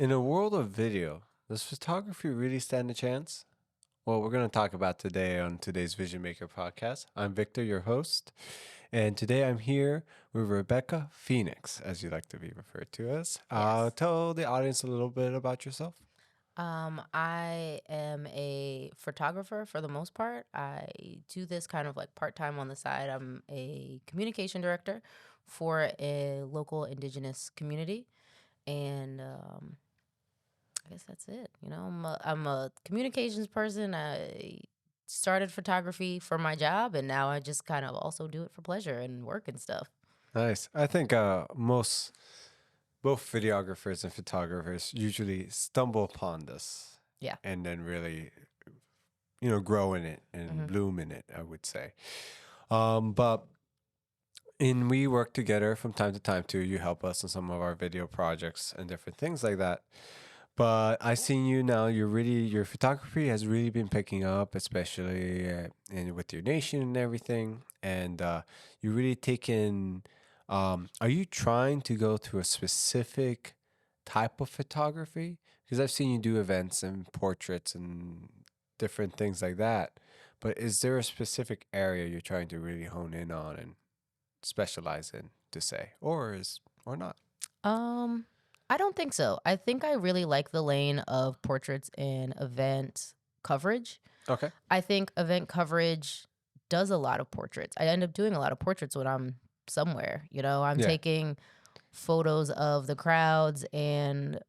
In a world of video, does photography really stand a chance? Well, we're going to talk about today on today's Vision Maker podcast. I'm Victor, your host, and today I'm here with Rebekah Phoenix, as you like to be referred to as. Yes. Tell the audience a little bit about yourself. I am a photographer for the most part. I do this kind of like part time on the side. I'm a communication director for a local indigenous community. And I guess that's it. I'm a communications person. I started photography for my job, and now I just kind of also do it for pleasure and work and stuff. Nice. I think both videographers and photographers usually stumble upon this Yeah. and then really, grow in it and Hmm. bloom in it, I would say. But we work together from time to time too. You help us in some of our video projects and different things like that. But I seen you now. Your photography has really been picking up, especially with your nation and everything. And you really taken. Are you trying to go to a specific type of photography? Because I've seen you do events and portraits and different things like that. But is there a specific area you're trying to really hone in on and specialize in to say, or not? Um, I don't think so. I think I really like the lane of portraits and event coverage. Okay. I think event coverage does a lot of portraits. I end up doing a lot of portraits when I'm somewhere. I'm Yeah. taking photos of the crowds and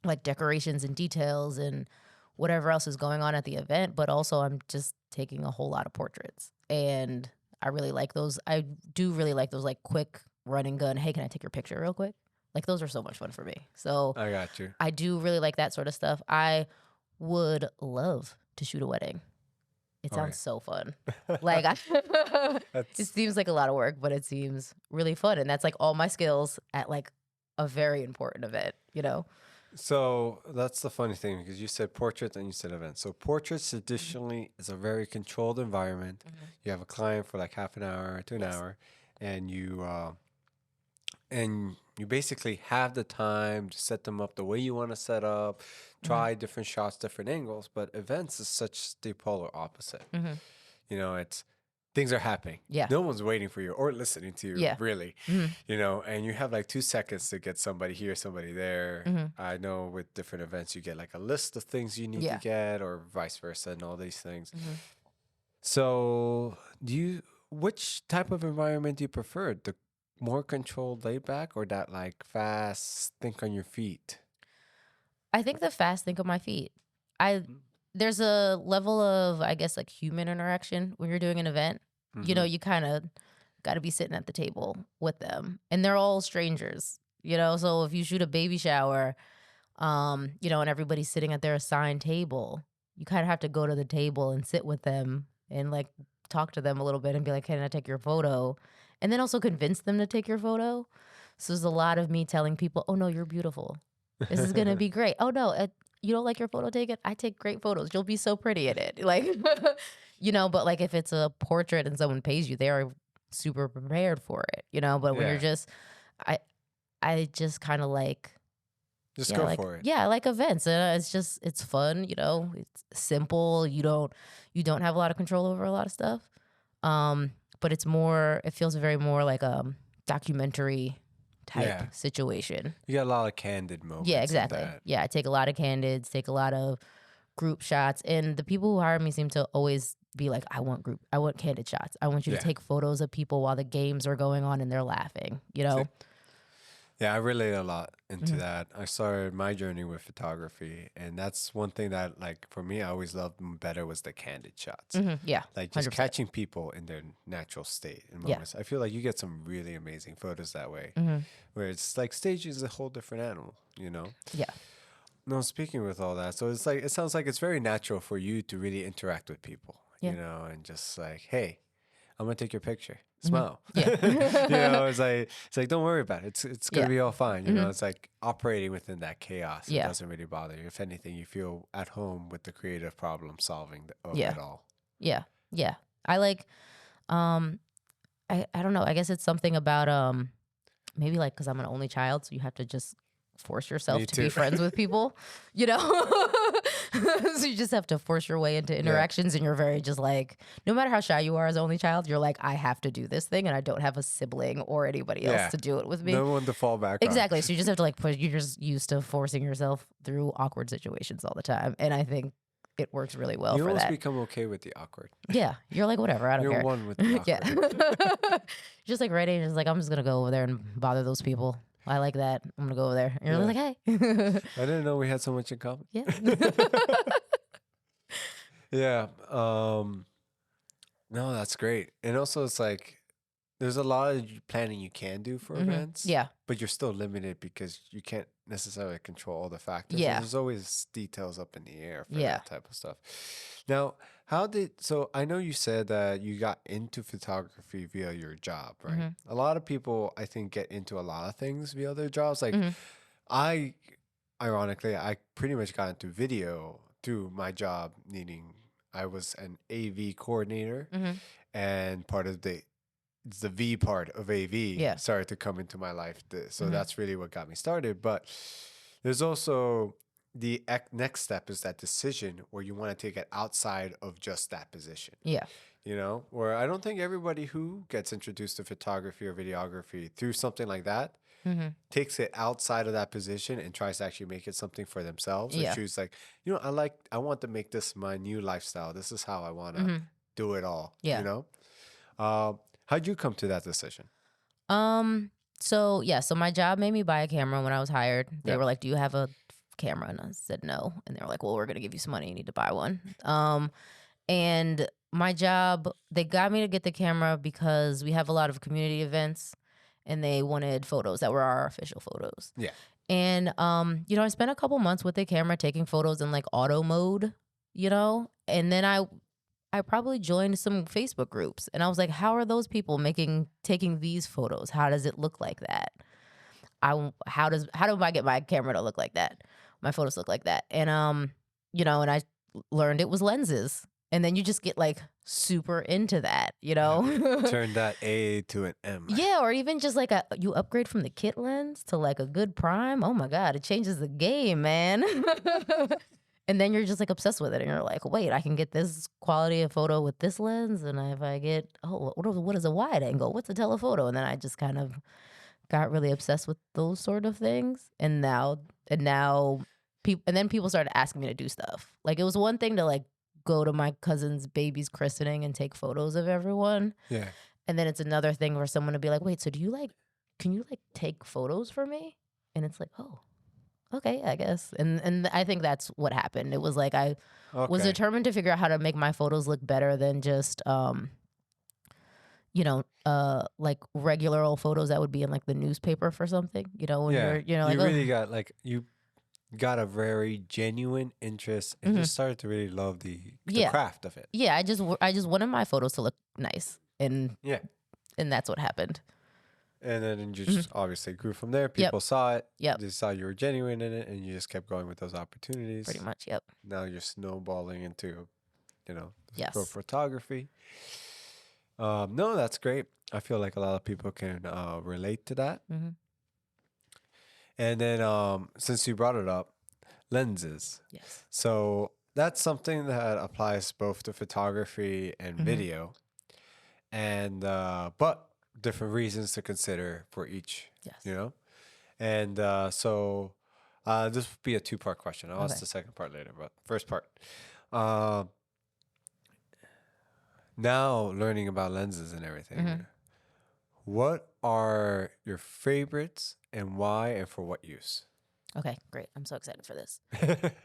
like decorations and details and whatever else is going on at the event, but also I'm just taking a whole lot of portraits. And I really like those. I do really like those like quick run and gun. Hey, can I take your picture real quick? Like those are so much fun for me. So I got you. I do really like that sort of stuff. I would love to shoot a wedding. It Oh, sounds so fun. Like it That's seems like a lot of work, but it seems really fun. And that's like all my skills at like a very important event. so that's the funny thing because you said portrait and you said event. So portraits traditionally is a very controlled environment. Mhm. You have a client for like half an hour to an Yes. hour, and you basically have the time to set them up the way you want to set up, Hmm. try different shots, different angles. But events is such the polar opposite. Hmm. It's things are happening. Yeah. No one's waiting for you or listening to you, Yeah. really. Hmm. And you have like 2 seconds to get somebody here, somebody there. Hmm. I know with different events, you get like a list of things you need to Yeah. get, or vice versa, and all these things. Hmm. So, which type of environment do you prefer? The more controlled, laid back, or that like fast, think on your feet? I think the fast think of my feet. I There's a level of, I guess, like human interaction when you're doing an event. Mm-hmm. You kind of got to be sitting at the table with them, and they're all strangers. So if you shoot a baby shower, and everybody's sitting at their assigned table, you kind of have to go to the table and sit with them and like talk to them a little bit and be like, "Can I take your photo?" And then also convince them to take your photo. So there's a lot of me telling people, "Oh no, you're beautiful. This is gonna be great. Oh no, you don't like your photo taken? I take great photos. You'll be so pretty in it." Like, but like if it's a portrait and someone pays you, they are super prepared for it. But when you're Yeah, just, I just kind of like, just yeah, go like, for it. yeah, I like events. It's fun. It's simple. You don't have a lot of control over a lot of stuff. But it feels very more like a documentary type Yeah, situation. you got a lot of candid Yeah, moments in exactly. that. Yeah, I take a lot of candids, take a lot of group shots, and the people who hire me seem to always be like, I want candid shots. I want you to Yeah. take photos of people while the games are going on and they're laughing, you See? know? Yeah, I relate a lot into Hmm. that. I started my journey with photography, and that's one thing that, like, for me, I always loved better was the candid shots. Hmm. Yeah, Like, just 100%. catching people in their natural state and Yeah. moments. I feel like you get some really amazing photos that way, Hmm. where it's like stage is a whole different animal. Yeah. No, speaking with all that, so it's like, it sounds like it's very natural for you to really interact with people, Yeah. and just like, hey, I'm gonna take your picture. Hmm. Smile. Yeah. It's like don't worry about it. It's gonna Yeah. be all fine. Hmm. It's like operating within that chaos. It Yeah. doesn't really bother you. If anything, you feel at home with the creative problem solving of Yeah. it all. Yeah. Yeah. I like, um, I don't know. I guess it's something about, maybe like, cause I'm an only child. So you have to just force yourself Me to be too. friends with people, you know? So you just have to force your way into interactions, and you're very just like, no matter how shy you are as only child, you're like, I have to do this thing, and I don't have a sibling or anybody else Yeah. to do it with me. No one to fall back on. Exactly. So you just have to like push. You're just used to forcing yourself through awkward situations all the time, and I think it works really well You for almost that. become okay with the awkward. Yeah, you're like, whatever, I don't You're care. one with the Yeah. awkward. Just like ready, and just like, I'm just gonna go over there and bother those people. I like that. I'm gonna go over there. And you're Yeah. like, hey. I didn't know we had so much in common. Yeah. Yeah. No, that's great. And also, it's like there's a lot of planning you can do for events. Yeah. But you're still limited because you can't necessarily control all the factors. Yeah. There's always details up in the air for Yeah. that type of stuff. Now, so I know you said that you got into photography via your job, right? A lot of people, I think, get into a lot of things via their jobs. Like ironically, I pretty much got into video through my job, meaning I was an AV coordinator, and part of the V part of AV started to come into my life. So that's really what got me started. But there's also the next step is that decision where you want to take it outside of just that position. Yeah. You know, where I don't think everybody who gets introduced to photography or videography through something like that takes it outside of that position and tries to actually make it something for themselves. Or choose like, you know, I want to make this my new lifestyle. This is how I want to do it all. Yeah. You know? How'd you come to that decision? So my job made me buy a camera when I was hired. They were like, do you have a camera? And I said no. And they were like, well, we're gonna give you some money, you need to buy one. And my job, they got me to get the camera because we have a lot of community events and they wanted photos that were our official photos. Yeah. And you know, I spent a couple months with the camera taking photos in like auto mode, you know, and then I probably joined some Facebook groups, and I was like, how are those people taking these photos? How does it look like that? How do I get my camera to look like that? My photos look like that. And you know, and I learned it was lenses. And then you just get like super into that, you know? Turn that A to an M. Yeah, or even just like you upgrade from the kit lens to like a good prime. Oh my God, it changes the game, man. And then you're just like obsessed with it, and you're like, wait, I can get this quality of photo with this lens, and if I get, what is a wide angle? What's a telephoto? And then I just kind of got really obsessed with those sort of things, and then people started asking me to do stuff. Like it was one thing to like go to my cousin's baby's christening and take photos of everyone, Yeah, and then it's another thing for someone to be like, wait, so can you like take photos for me? And it's like, oh. Okay, I guess. And I think that's what happened. It was like I was determined to figure out how to make my photos look better than just you know, like regular old photos that would be in like the newspaper for something. You know, when you're like, you really got like you got a very genuine interest and just started to really love the craft of it. Yeah, I just wanted my photos to look nice, and that's what happened. And then you just obviously grew from there. People saw it. Yep. They saw you were genuine in it, and you just kept going with those opportunities. Pretty much, yep. Now you're snowballing into, you know, Yes. photography. No, that's great. I feel like a lot of people can relate to that. And then since you brought it up, lenses. Yes. So that's something that applies both to photography and video. And but different reasons to consider for each, you know? And so this would be a two-part question. I'll ask the second part later, but first part. Now learning about lenses and everything, what are your favorites and why and for what use? Okay, great. I'm so excited for this.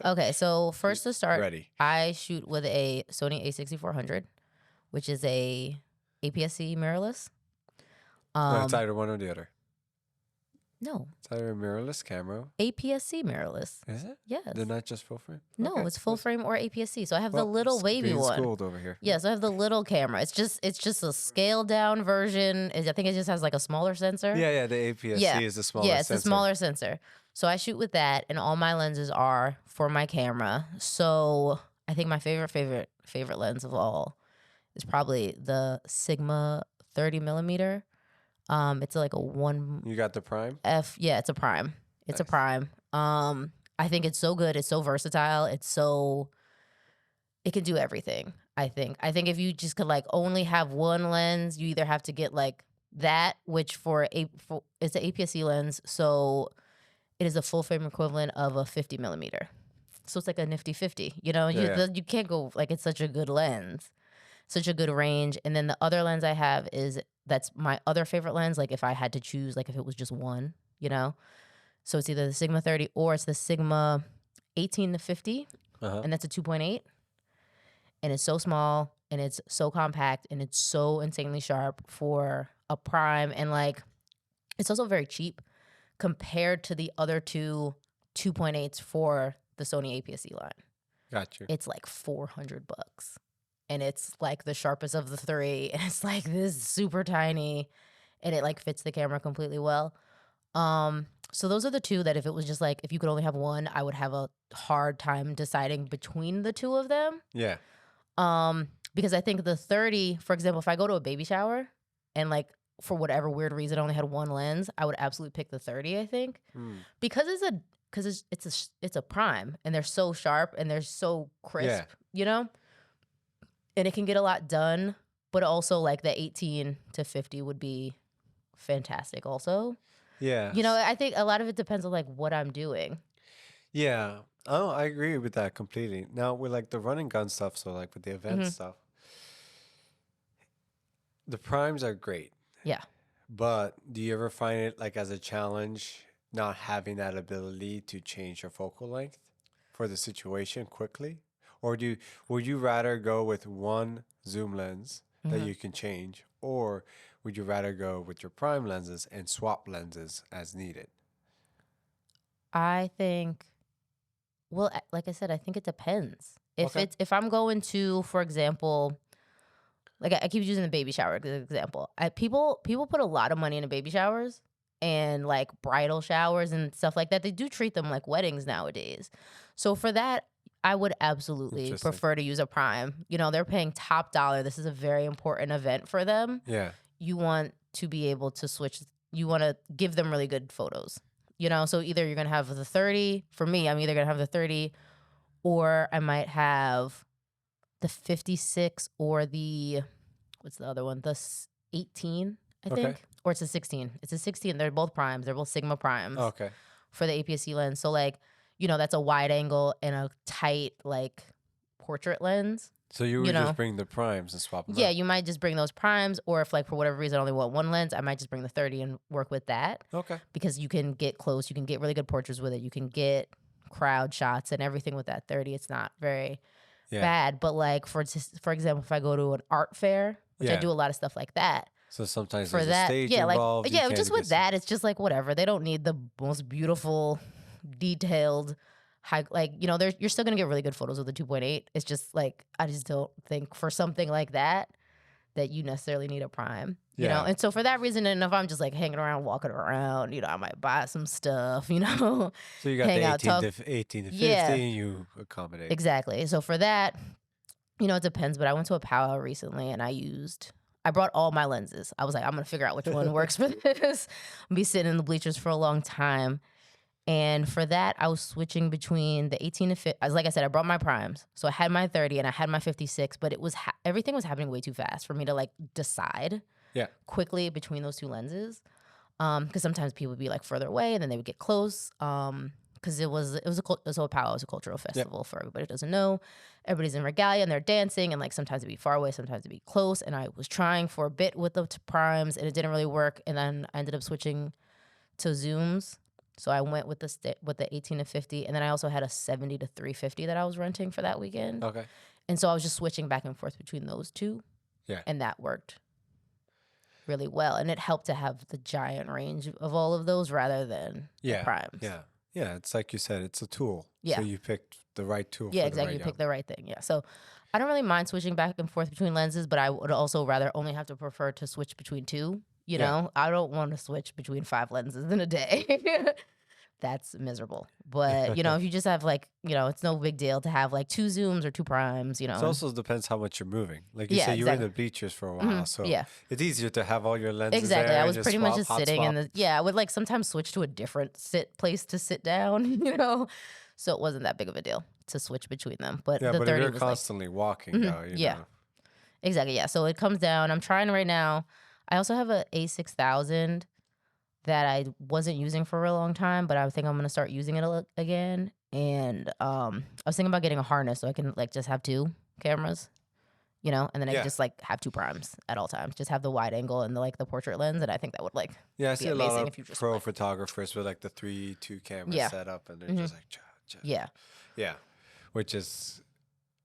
Okay, so first to start, I shoot with a Sony a6400, which is a APS-C mirrorless. It's either one or the other. No. It's either a mirrorless camera. APS-C mirrorless. Is it? Yes. They're not just full frame? No, it's full frame or APS-C. So I have the little wavy one. Schooled over here. Yeah, so I have the little camera. It's just a scaled down version. I think it just has like a smaller sensor. Yeah, the APS-C is the smaller sensor. Yeah, it's a smaller sensor. So I shoot with that, and all my lenses are for my camera. So I think my favorite lens of all is probably the Sigma 30 millimeter. It's like a 1. You got the prime? Yeah, it's a prime. It's a Nice. prime. I think it's so good. It's so versatile. It can do everything. I think if you just could like only have one lens, you either have to get like that, which it's an APS-C lens, so it is a full frame equivalent of a 50 millimeter. So it's like a nifty 50. Yeah, yeah. You can't go like it's such a good lens, such a good range. And then the other lens I have that's my other favorite lens. Like if I had to choose, like if it was just one, so it's either the Sigma 30 or it's the Sigma 18 to 50, Uh-huh. and that's a 2.8. And it's so small and it's so compact and it's so insanely sharp for a prime. And like, it's also very cheap compared to the other two 2.8s for the Sony APS-C line. Got you. It's like $400. And it's like the sharpest of the three. And it's like this super tiny and it like fits the camera completely well. So those are the two that if it was just like, if you could only have one, I would have a hard time deciding between the two of them. Yeah. Because I think the 30, for example, if I go to a baby shower and like for whatever weird reason I only had one lens, I would absolutely pick the 30, I think. Because it's a prime and they're so sharp and they're so crisp, And it can get a lot done, but also like the 18 to 50 would be fantastic also. Yeah. I think a lot of it depends on like what I'm doing. Yeah. Oh, I agree with that completely. Now with like the run and gun stuff, so like with the event stuff, the primes are great. Yeah. But do you ever find it like as a challenge not having that ability to change your focal length for the situation quickly? Or would you rather go with one zoom lens that you can change, or would you rather go with your prime lenses and swap lenses as needed? I think, well, like I said, I think it depends. Okay. If I'm going to, for example, like I keep using the baby shower as an example. People put a lot of money into baby showers and like bridal showers and stuff like that. They do treat them like weddings nowadays. So for that, I would absolutely Interesting. prefer to use a prime. They're paying top dollar. This is a very important event for them. Yeah. You want to be able to switch. You want to give them really good photos. So either you're going to have the 30. For me, I'm either going to have the 30 or I might have the 56 or what's the other one? The 18, I think. Or it's a 16. It's a 16. They're both primes. They're both Sigma primes. Okay. For the APS-C lens. So like, that's a wide angle and a tight like portrait lens. So you would just bring the primes and swap them Yeah, out? you might just bring those primes, or if like for whatever reason I only want one lens, I might just bring the 30 and work with that. Okay. Because you can get close, you can get really good portraits with it, you can get crowd shots and everything with that 30. It's not very bad, but like for example, if I go to an art fair, which I do a lot of stuff like that. So sometimes For there's that, a stage yeah, involved. like just with that, it's just like whatever. They don't need the most beautiful, detailed, high, like you're still gonna get really good photos with the 2.8. It's just like I just don't think for something like that you necessarily need a prime. And so for that reason, and if I'm just like hanging around, walking around, I might buy some stuff. So you got hang the out, 18 to 50, Yeah. and you accommodate. Exactly. So for that, it depends. But I went to a powwow recently, and I brought all my lenses. I was like, I'm gonna figure out which one works for this. I'll be sitting in the bleachers for a long time. And for that, I was switching between the 18 to 50. Like I said, I brought my primes. So I had my 30 and I had my 56, but it was everything was happening way too fast for me to like decide quickly between those two lenses. Because sometimes people would be like further away and then they would get close. Because it was a powwow, it was a cultural festival for everybody who doesn't know. Everybody's in regalia and they're dancing, and like sometimes it'd be far away, sometimes it'd be close. And I was trying for a bit with the primes and it didn't really work. And then I ended up switching to zooms. So I went with the 18 to 50, and then I also had a 70 to 350 that I was renting for that weekend. Okay. And so I was just switching back and forth between those two. Yeah. And that worked really well. And it helped to have the giant range of all of those rather than the primes. Yeah. Yeah. It's like you said, it's a tool. Yeah. So you picked the right tool. Yeah, for exactly. The You right picked the right thing. Yeah. So I don't really mind switching back and forth between lenses, but I would also rather only have to prefer to switch between two. I don't want to switch between 5 lenses in a day. that's miserable. But, if you just have like, it's no big deal to have like 2 zooms or 2 primes, It and also depends how much you're moving. Like you yeah, say, you were in exactly. the bleachers for a Hmm. while, so Yeah, it's easier to have all your lenses exactly. there I and was just pretty much swap, just hot sitting in swap. I would like sometimes switch to a different place to sit down, So it wasn't that big of a deal to switch between them. But Yeah, the but if 30 you're was like, constantly walking, mhm, though, yeah, exactly. Yeah. So it comes down. I'm trying right now. I also have a A6000 that I wasn't using for a real long time, but I think I'm gonna start using it again. And I was thinking about getting a harness so I can like just have 2 cameras, and then I could Yeah. just like have 2 primes at all times. Just have the wide angle and the portrait lens, and I think that would like Yeah, I be see a lot amazing of if you just pro like, photographers with like the 3-2 camera yeah, setup, and they're hmm just like, cha, cha. yeah, Yeah, which is,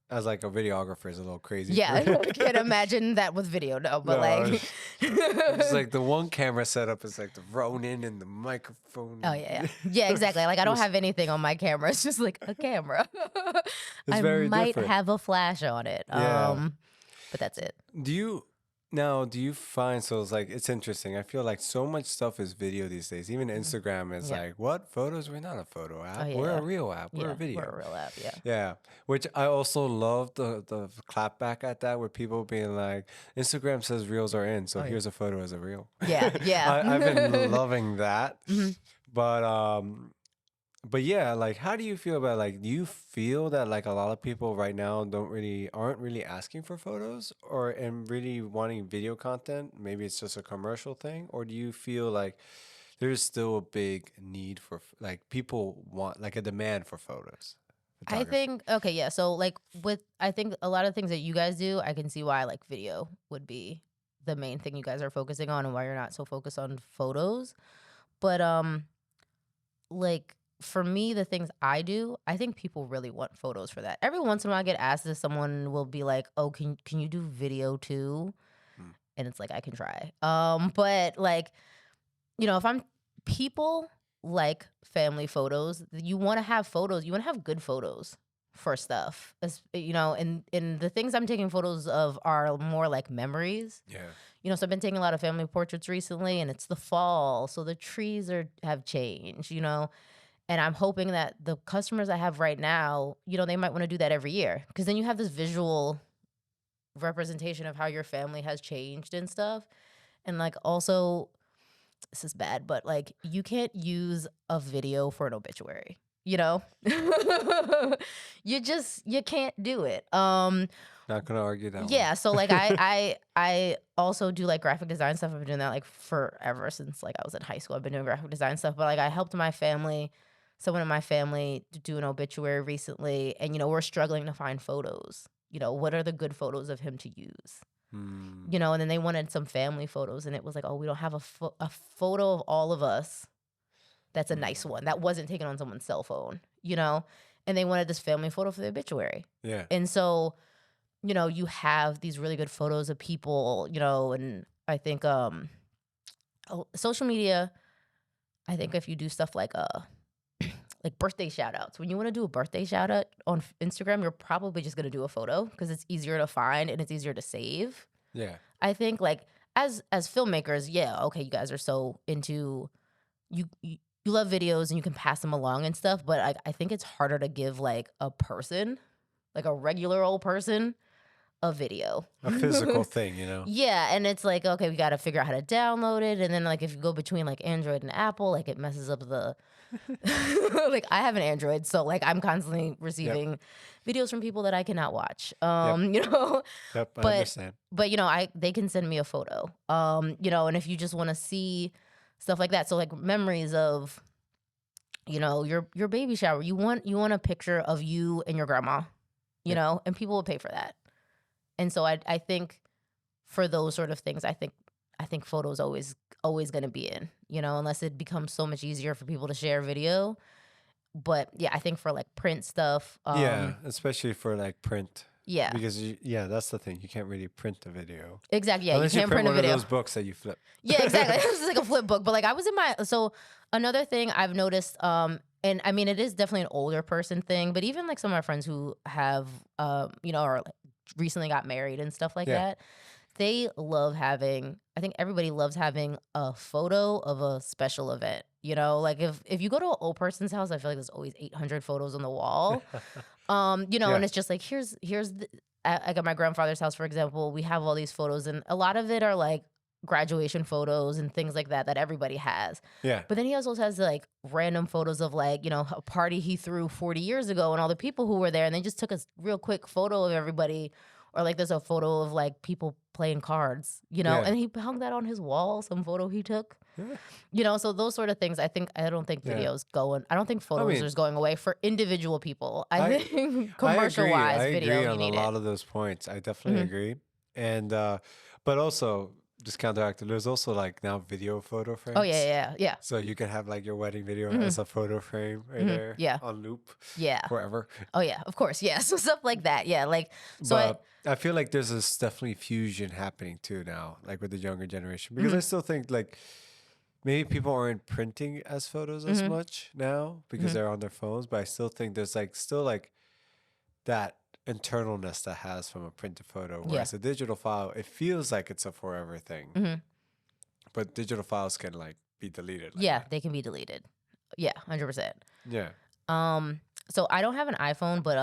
as like a videographer, is a little crazy yeah. for I can't imagine that with video, no, but No, like, it's like the one camera setup is like the Ronin and the microphone. oh yeah, yeah, exactly. Like I don't Just- have anything on my camera. It's just like a camera. It's I very might different. have a flash on it. Yeah. But that's it. Do you find, so it's like, it's interesting. I feel like so much stuff is video these days. Even Instagram is Yeah. like, what? Photos? We're not a photo app. Oh, We're yeah. a real app. We're Yeah, a video. we're a real app. Yeah. Yeah, which I also love the clap back at that, where people being like, Instagram says reels are in, so Oh, yeah. here's a photo as a reel. Yeah, yeah. I've been loving that. Mhm. But yeah, like, how do you feel about, like, do you feel that like a lot of people right now aren't really asking for photos or and really wanting video content? Maybe it's just a commercial thing, or do you feel like there's still a big need for like people want like a demand for photos? I Photography. think okay, yeah. So like I think a lot of things that you guys do, I can see why like video would be the main thing you guys are focusing on and why you're not so focused on photos. But like for me, the things I do, I think people really want photos for that. Every once in a while I get asked if someone will be like, "Oh, can you do video too?" Hmm. And it's like I can try. But like, if I'm people like family photos, you want to have photos, you want to have good photos for stuff. And the things I'm taking photos of are more like memories. Yeah. So I've been taking a lot of family portraits recently, and it's the fall, so the trees have changed, and I'm hoping that the customers I have right now, they might want to do that every year because then you have this visual representation of how your family has changed and stuff. And like also, this is bad, but like you can't use a video for an obituary, you can't do it. Not gonna argue that Yeah, one. so like I also do like graphic design stuff. I've been doing that like forever since like I was in high school. I've been doing graphic design stuff, but like I helped someone in my family to do an obituary recently, and we're struggling to find photos. What are the good photos of him to use? Hmm. And then they wanted some family photos, and it was like, oh, we don't have a photo of all of us. That's a nice one that wasn't taken on someone's cell phone, and they wanted this family photo for the obituary. Yeah. And so, you have these really good photos of people, and I think social media, I think if you do stuff like like birthday shout outs, when you want to do a birthday shout out on Instagram, you're probably just going to do a photo because it's easier to find and it's easier to save. Yeah. I think like as filmmakers, yeah, okay, you guys are so into you love videos and you can pass them along and stuff, but I think it's harder to give like a person, like a regular old person, a video. A physical thing, Yeah, and it's like, okay, we got to figure out how to download it, and then like if you go between like Android and Apple, like it messes up the like I have an Android, so like I'm constantly receiving videos from people that I cannot watch. Yep, I but understand. but they can send me a photo. And if you just want to see stuff like that, so like memories of your baby shower, you want a picture of you and your grandma, and people will pay for that. And so I think for those sort of things, I think photos always going to be in, unless it becomes so much easier for people to share video. But yeah, I think for like print stuff, Yeah, especially for like print. yeah, Because that's the thing. You can't really print a video. exactly. Yeah, Unless you can't print a one of video. those books that you flip. Yeah, exactly. This is like a flip book. But like I was so another thing I've noticed, and I mean it is definitely an older person thing, but even like some of my friends who have or like recently got married and stuff like that, they love having, I think everybody loves having a photo of a special event, You know, like if you go to an old person's house, I feel like there's always 800 photos on the wall. You know, Yeah. and it's just like here's the, like at my grandfather's house, for example, we have all these photos, and a lot of it are like graduation photos and things like that that everybody has. Yeah. But then he also has like random photos of like, you know, a party he threw 40 years ago and all the people who were there, and they just took a real quick photo of everybody. Or like there's a photo of like people playing cards, you know, Yeah. and he hung that on his wall, some photo he took. Yeah. You know, so those sort of things, I don't think Yeah. I don't think I photos mean, is going away for individual people. I I think I commercial agree. I wise, video, agree you on a need it. lot of those points. I definitely Hmm. agree. And but also just counteracted, there's also like now video photo Oh frames. yeah, yeah, So you can have like your wedding video yeah. Hmm. as a photo frame right Hmm. there Yeah, on loop yeah. forever. Oh yeah, of course, yeah. So stuff like that, yeah. Like so, But I feel like there's this definitely fusion happening too now, like with the younger generation, because hmm I still think like maybe people aren't printing as photos as hmm much now because hmm they're on their phones, but I still think there's like still like that internalness that has from a printed photo, yeah, whereas a digital file, it feels like it's a forever thing, hmm but digital files can like be deleted like yeah. that. They can be deleted. Yeah, 100%. Yeah. Um, so I don't have an iPhone, but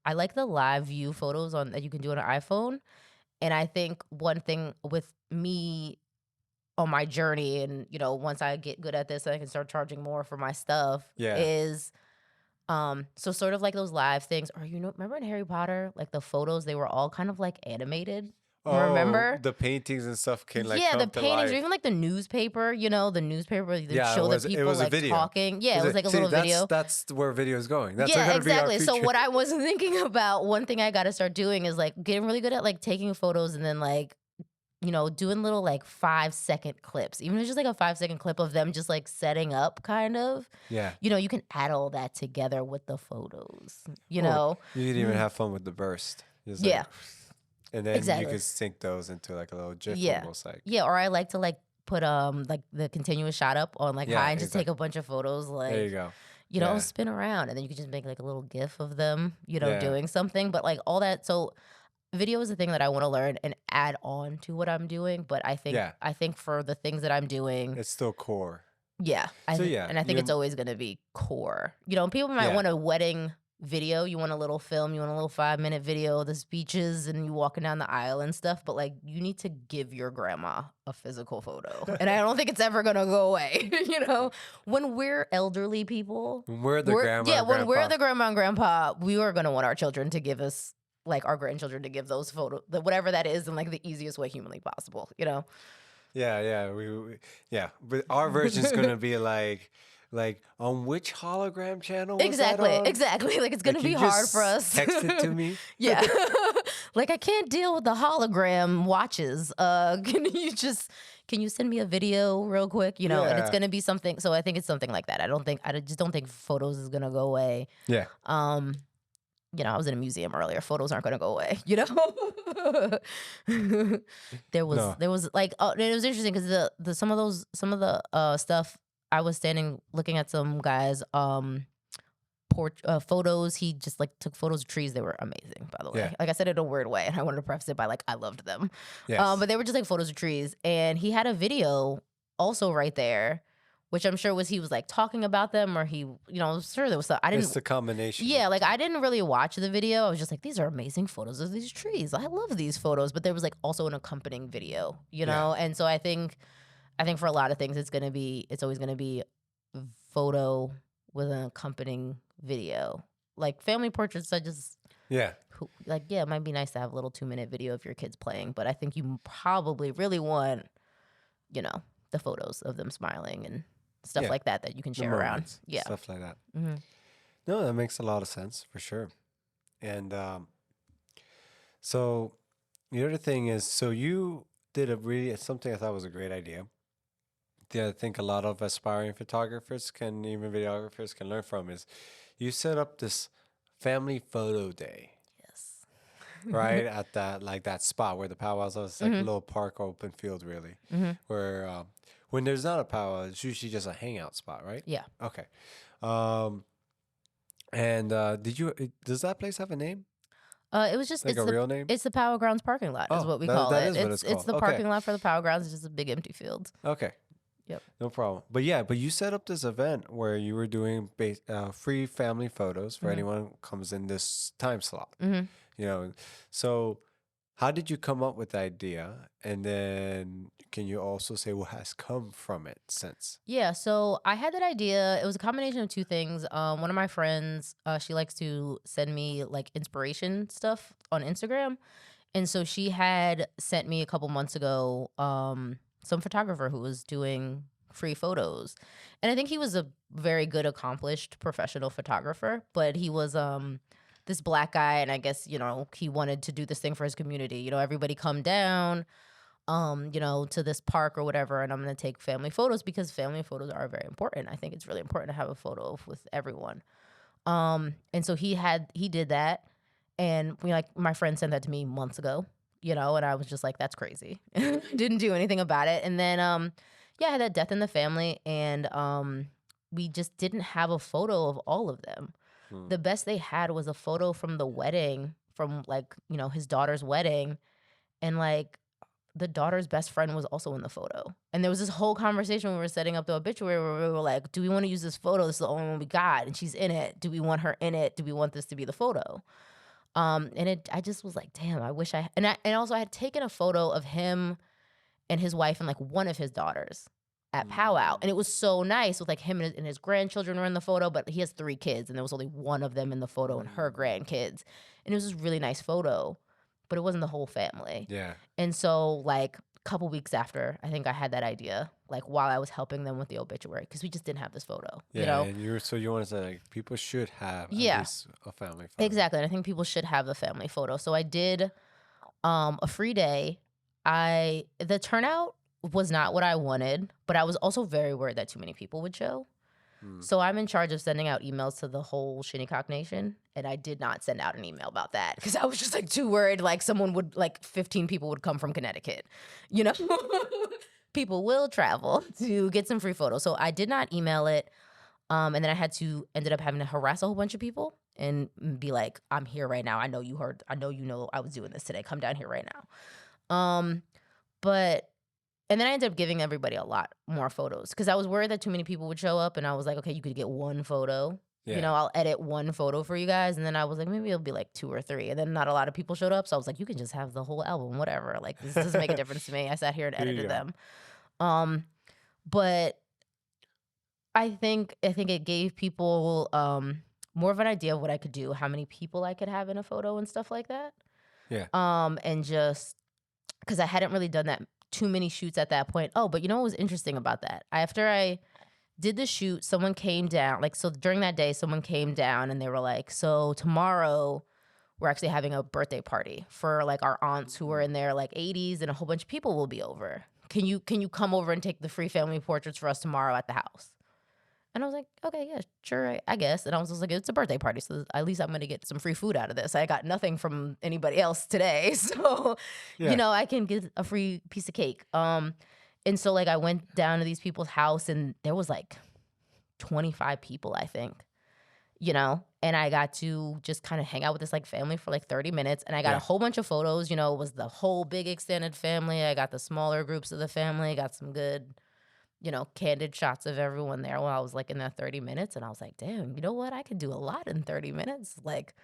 I like the live view photos on that you can do on an iPhone. And I think one thing with me on my journey, and you know, once I get good at this, I can start charging more for my stuff. Yeah. Is so sort of like those live things, or you know, remember in Harry Potter, like the photos, they were all kind of like animated. Oh, Remember? the paintings and stuff can like Yeah, the come to paintings, or life. even like the newspaper. You know, the newspaper they'd Yeah, show the it people was a like video. talking. Yeah, it Is was it? like a See, little video. that's where video is going. That's Yeah, going to be our exactly. So future. what I was thinking about, one thing I got to start doing is like getting really good at like taking photos and then like, you know, doing little like 5-second clips. Even if it's just like a 5-second clip of them just like setting up kind of, Yeah. you know, you can add all that together with the photos, you Or know? you could even Mhm. have fun with the burst. Just like, Yeah, and then you exactly. could sync those into like a little GIF Yeah. almost like. Yeah. Or I like to like put like the continuous shot up on like Yeah, high and just take exactly. a bunch of photos There you like, go. you know, Yeah. spin around, and then you could just make like a little gif of them, you know, Yeah. doing something. But like all that, so video is a thing that I want to learn and add on to what I'm doing. But Yeah. I think for the things that I'm doing, It's still core. yeah, So yeah, and I think it's always going to be core. You know, people might yeah. want a wedding video, you want a little film, you want a little 5-minute video of the speeches and you walking down the aisle and stuff, but like you need to give your grandma a physical photo. And I don't think it's ever going to go away. You know, when we're elderly people, When we're the grandma and when we're grandpa. the grandma and grandpa, we are going to want our children to give us, like our grandchildren to give those photos, whatever that is, in like the easiest way humanly possible, you know? Yeah, yeah. But our version's gonna be like on which hologram channel was that Exactly, on? exactly. Like it's gonna Can be you hard just for us. text it to me? Yeah. Like I can't deal with the hologram watches. Can you send me a video real quick? You know, and it's Yeah. gonna be something. So I think it's something like that. I just don't think photos is gonna go away. Yeah. You know, I was in a museum earlier. Photos aren't gonna go away. You know, No. there was like it was interesting because the some of the stuff, I was standing looking at some guys photos. He just like took photos of trees. They were amazing, by the way. Yeah. Like I said it in a weird way, and I wanted to preface it by like I loved them. Yes. But they were just like photos of trees, and he had a video also right there, which I'm sure he was like talking about them, or he, you know, I'm sure there was I didn't. It's the combination. Yeah, like I didn't really watch the video. I was just like, these are amazing photos of these trees. I love these photos. But there was like also an accompanying video, you know? And so I think for a lot of things it's always gonna be photo with an accompanying video. Like family portraits, Yeah. it might be nice to have a little 2-minute video of your kids playing, but I think you probably really want, you know, the photos of them smiling and stuff Yeah. like that you can The share around. moments, Yeah. Stuff like that. Hmm. No, that makes a lot of sense for sure. And so the other thing is, so you did something I thought was a great idea. I think a lot of aspiring photographers can, even videographers can learn from is you set up this family photo day, Yes. right? At that spot where the powwows are. It's like a little park or open field really. Hmm. Where when there's not a powwow, it's usually just a hangout spot, right? Yeah. Okay. And does that place have a name? It was just Like a real name? it's the Power Grounds parking lot is Oh, what we that- call that it. is what it's It's the called. parking Okay. lot for the Power Grounds. It's just a big empty field. Okay. Yep. No problem. But yeah, but you set up this event where you were doing free family photos for Mm-hmm. anyone who comes in this time slot. Mm-hmm. You know, so how did you come up with the idea? And then can you also say what has come from it since? Yeah, so I had that idea. It was a combination of two things. One of my friends, she likes to send me like inspiration stuff on Instagram. And so she had sent me a couple months ago some photographer who was doing free photos. And I think he was a very good, accomplished professional photographer, but he was this black guy, and I guess, he wanted to do this thing for his community. Everybody come down to this park or whatever, and I'm gonna take family photos because family photos are very important. I think it's really important to have a photo with everyone. And so he did that, and like my friend sent that to me months ago, and I was just like, that's crazy. Didn't do anything about it. And then yeah, I had that death in the family, and we just didn't have a photo of all of them. Hmm. The best they had was a photo from the wedding, from like, his daughter's wedding, and like the daughter's best friend was also in the photo. And there was this whole conversation when we were setting up the obituary where we were like, do we want to use this photo? This is the only one we got, and she's in it. Do we want her in it? Do we want this to be the photo? I just was like, damn, I wish and also I had taken a photo of him and his wife and like one of his daughters at powwow. And it was so nice with like him and his grandchildren were in the photo, but he has 3 kids and there was only one of them in the photo and her grandkids. And it was this really nice photo, but it wasn't the whole family. Yeah. And so like a couple weeks after, I think I had that idea, like while I was helping them with the obituary, because we just didn't have this photo. Yeah. And you want to say like people should have at least a family photo. Exactly. And I think people should have a family photo. So I did a free day. The turnout was not what I wanted, but I was also very worried that too many people would show. So I'm in charge of sending out emails to the whole Shinnecock Nation, and I did not send out an email about that because I was just like too worried like 15 people would come from Connecticut. People will travel to get some free photos. So I did not email it. And then I ended up having to harass a whole bunch of people and be like, I'm here right now. I know you heard, I know I was doing this today. Come down here right now. And then I ended up giving everybody a lot more photos because I was worried that too many people would show up, and I was like, okay, you could get one photo. Yeah. I'll edit one photo for you guys. And then I was like, maybe it'll be like 2 or 3. And then not a lot of people showed up. So I was like, you can just have the whole album, whatever. Like, this doesn't make a difference to me. I sat here and edited them. But I think it gave people more of an idea of what I could do, how many people I could have in a photo and stuff like that. Yeah. And just because I hadn't really done that too many shoots at that point. Oh, but you know what was interesting about that? After I did the shoot, someone came down. Like, so during that day, someone came down and they were like, so tomorrow we're actually having a birthday party for like our aunts who are in their like 80s, and a whole bunch of people will be over. Can you come over and take the free family portraits for us tomorrow at the house? And I was like, okay, yeah, sure, I guess. And I was just like, it's a birthday party, so at least I'm going to get some free food out of this. I got nothing from anybody else today. So, I can get a free piece of cake. And so like I went down to these people's house, and there was like 25 people, I think, and I got to just kind of hang out with this like family for like 30 minutes. And I got a whole bunch of photos, it was the whole big extended family. I got the smaller groups of the family, got some good candid shots of everyone there while I was like in that 30 minutes. And I was like, damn, you know what? I could do a lot in 30 minutes. Like,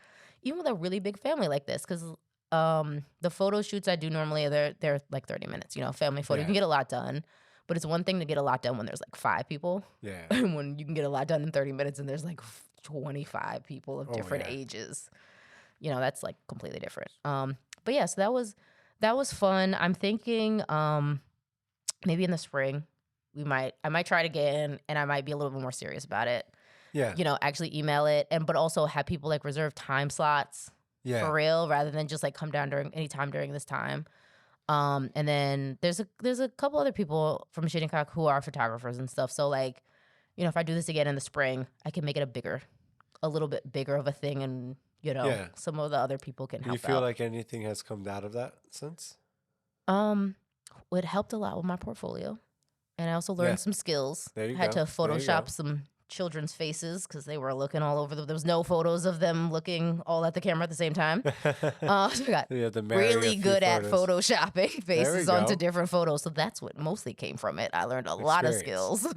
even with a really big family like this, because the photo shoots I do normally, they're like 30 minutes, family photo. You can get a lot done, but it's one thing to get a lot done when there's like 5 people. Yeah. And when you can get a lot done in 30 minutes and there's like 25 people of different ages, that's like completely different. But yeah, so that was fun. I'm thinking maybe in the spring, I might try it again, and I might be a little bit more serious about it. Yeah. Actually email it, but also have people like reserve time slots for real, rather than just like come down any time during this time. And then there's a couple other people from Shinnecock who are photographers and stuff. So like, if I do this again in the spring, I can make it a little bit bigger of a thing, and some of the other people can help out. You feel like anything has come out of that since? It helped a lot with my portfolio. And I also learned some skills. There you I had go. to Photoshop some children's faces because they were looking all over. There was no photos of them looking all at the camera at the same time. So I got You have to marry a really few good at photos. photoshopping There we faces onto go. different photos. So that's what mostly came from it. I learned a lot of Experience. skills.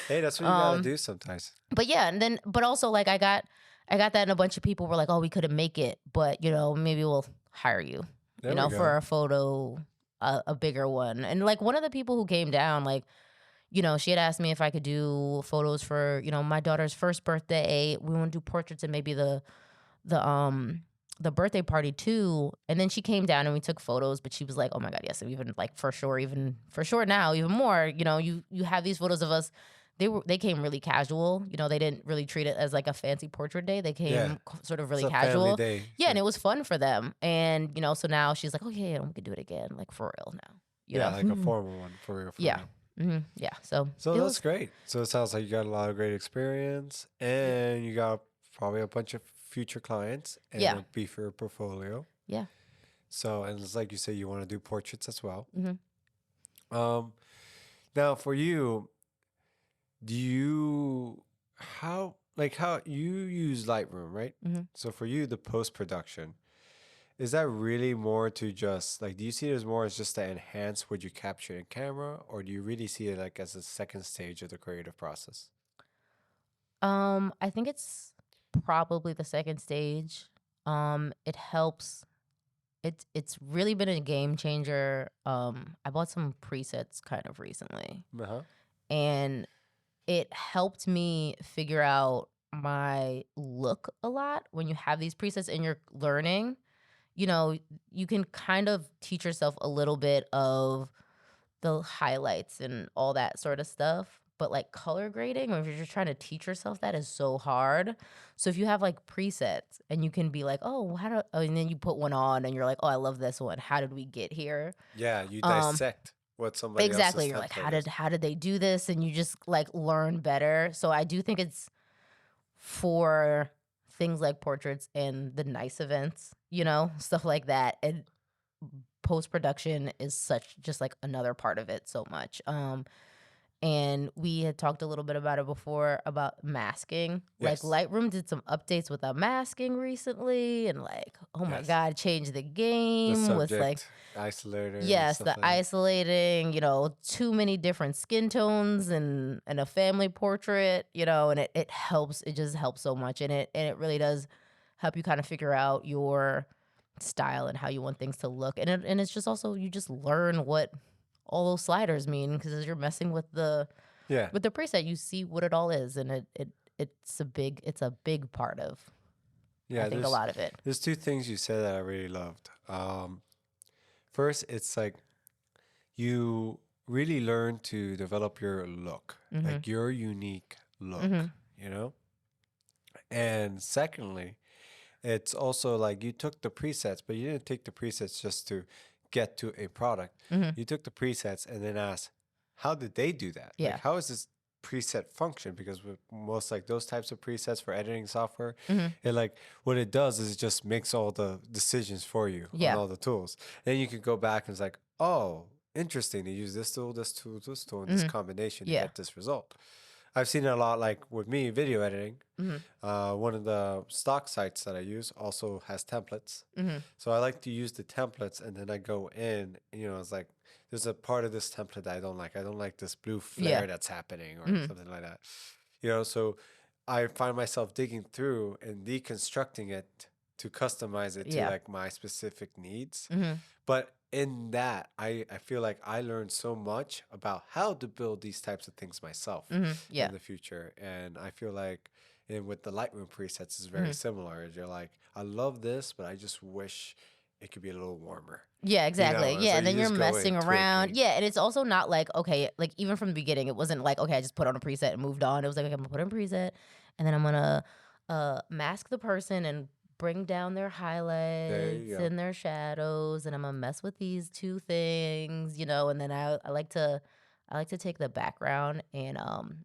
Hey, that's what you gotta do sometimes. But yeah, and then but also like I got that, and a bunch of people were like, "Oh, we couldn't make it, but maybe we'll hire you, There we for go. a photo, a bigger one." And like one of the people who came down, like she had asked me if I could do photos for my daughter's first birthday. We want to do portraits and maybe the um the birthday party too. And then she came down and we took photos, but she was like, "Oh my god, yes, even like for sure now, even more. You have these photos of us." They came really casual. They didn't really treat it as like a fancy portrait day. They Yeah. came sort of It's really a family casual. day. Yeah, and it was fun for them. And so now she's like, "Okay, we could do it again, like for real now." Yeah, like a formal one for real. Yeah. Yeah. So So it that's was great. So it sounds like you got a lot of great experience, and you got probably a bunch of future clients and Yeah. a beefier portfolio. Yeah. So, and it's like you say, you want to do portraits as well. Mhm. Now for you, do you how you use Lightroom, right? Mhm. So for you, the post production, is that really more to just like, do you see it as more as just to enhance what you capture in camera, or do you really see it like as a second stage of the creative process? I think it's probably the second stage. It helps. It's really been a game changer. I bought some presets kind of recently, Uh-huh. and it helped me figure out my look a lot. When you have these presets and you're learning, you can kind of teach yourself a little bit of the highlights and all that sort of stuff. But like color grading, or if you're just trying to teach yourself, that is so hard. So if you have like presets and you can be like, "Oh, and then you put one on and you're like, "Oh, I love this one. How did we get here?" Yeah, you Um, dissect what somebody else's exactly. You're like, template "How is. did they do this?" And you just like learn better. So I do think it's for things like portraits and the nice events, stuff like that. And post production is such just like another part of it so much. And we had talked a little bit about it before about masking. Like Yes. Lightroom did some updates with masking recently, and like, oh my Yes. God, changed the The game with like, subject isolator and yes, stuff the like that. isolating, too many different skin tones and a family portrait, and it helps. It just helps so much, and it really does help you kind of figure out your style and how you want things to look, and it's just also you just learn what all those sliders mean because as you're messing with the Yeah. preset, you see what it all is, and it's a big part of Yeah, I think a lot of it. there's two things you said that I really loved. First, it's like you really learn to develop your look, Mm-hmm. like your unique look, Mm-hmm. you know? And secondly, it's also like you took the presets, but you didn't take the presets just to get to a product. Mm-hmm. You took the presets and then asked, how did they do that? Yeah. Like, how is this preset function? Because with most like those types of presets for editing software, Mm-hmm. it like what it does is it just makes all the decisions for you Yeah. on all the tools. Then you can go back and it's like, oh, interesting. They use this tool, this tool, this tool, and this combination to Yeah. get this result. I've seen it a lot, like with me, video editing. Mm-hmm. One of the stock sites that I use also has templates. Mm-hmm. So I like to use the templates and then I go in, it's like, there's a part of this template that I don't like. I don't like this blue flare Yeah. that's happening or Mhm. something like that. So I find myself digging through and deconstructing it to customize it to Yeah. like my specific needs. Mm-hmm. But in that, I feel like I learned so much about how to build these types of things myself Mm-hmm. Yeah. in the future. And I feel like with the Lightroom presets, it's very similar. You're like, I love this, but I just wish it could be a little warmer. Yeah, exactly. and Yeah, so and then you you're just go in messing around. tweaking. Yeah, and it's also not like, okay, like even from the beginning, it wasn't like, okay, I just put on a preset and moved on. It was like, okay, I'm gonna put on a preset and then I'm gonna mask the person and bring down their highlights go. and their shadows, and I'm gonna mess with these two things, and then I like to I like to take the background and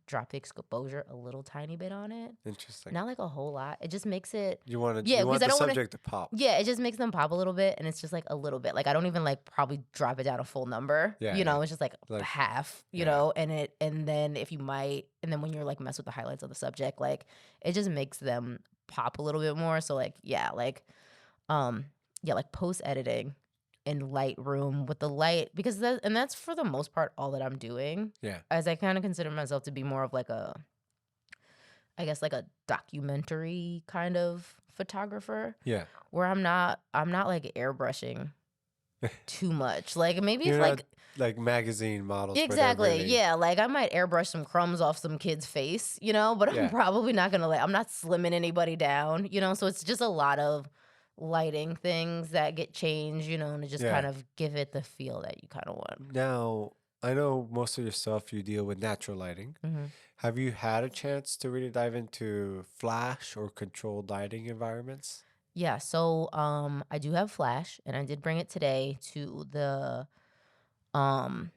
drop the exposure a little tiny bit on it. Interesting. Not like a whole lot. It just makes it You want to yeah, you want because I the don't want to subject to pop. yeah, it just makes them pop a little bit, and it's just like a little bit. Like I don't even like probably drop it down a full number. Yeah, You know, yeah. it's just like Like half. You yeah. know, and then if you might, and then when you're like mess with the highlights of the subject, like it just makes them pop a little bit more. So um, like post editing in Lightroom with the light because that's for the most part all that I'm doing. Yeah. As I kind of consider myself to be more of like a I guess like a documentary kind of photographer Yeah. where I'm not like airbrushing too much. Like maybe if You're not like like magazine models where they're exactly, really yeah, like I might airbrush some crumbs off some kid's face, but I'm yeah. probably not gonna I'm not slimming anybody down, so it's just a lot of lighting things that get changed, and to just kind Yeah. of give it the feel that you kind of want. Now, I know most of your stuff you deal with natural lighting. hmm Have you had a chance to really dive into flash or controlled lighting environments? Yeah, so I do have Flash and I did bring it today to the um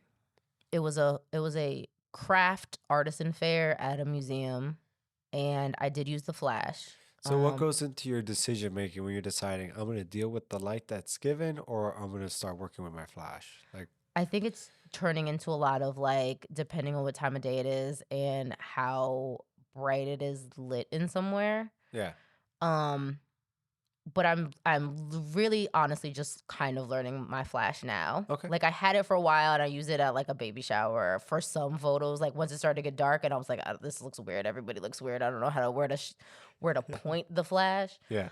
it was a craft artisan fair at a museum and I did use the Flash. So what goes into your decision making when you're deciding I'm going to deal with the light that's given or I'm going to start working with my flash? Like, I think it's turning into a lot of like depending on what time of day it is and how bright it is lit in somewhere. yeah. Um but I'm really honestly just kind of learning my Flash now. Okay. Like I had it for a while and I used it at like a baby shower for some photos. Like once it started to get dark and I was like, this looks weird. Everybody looks weird. I don't know how to where to point the Flash. Yeah.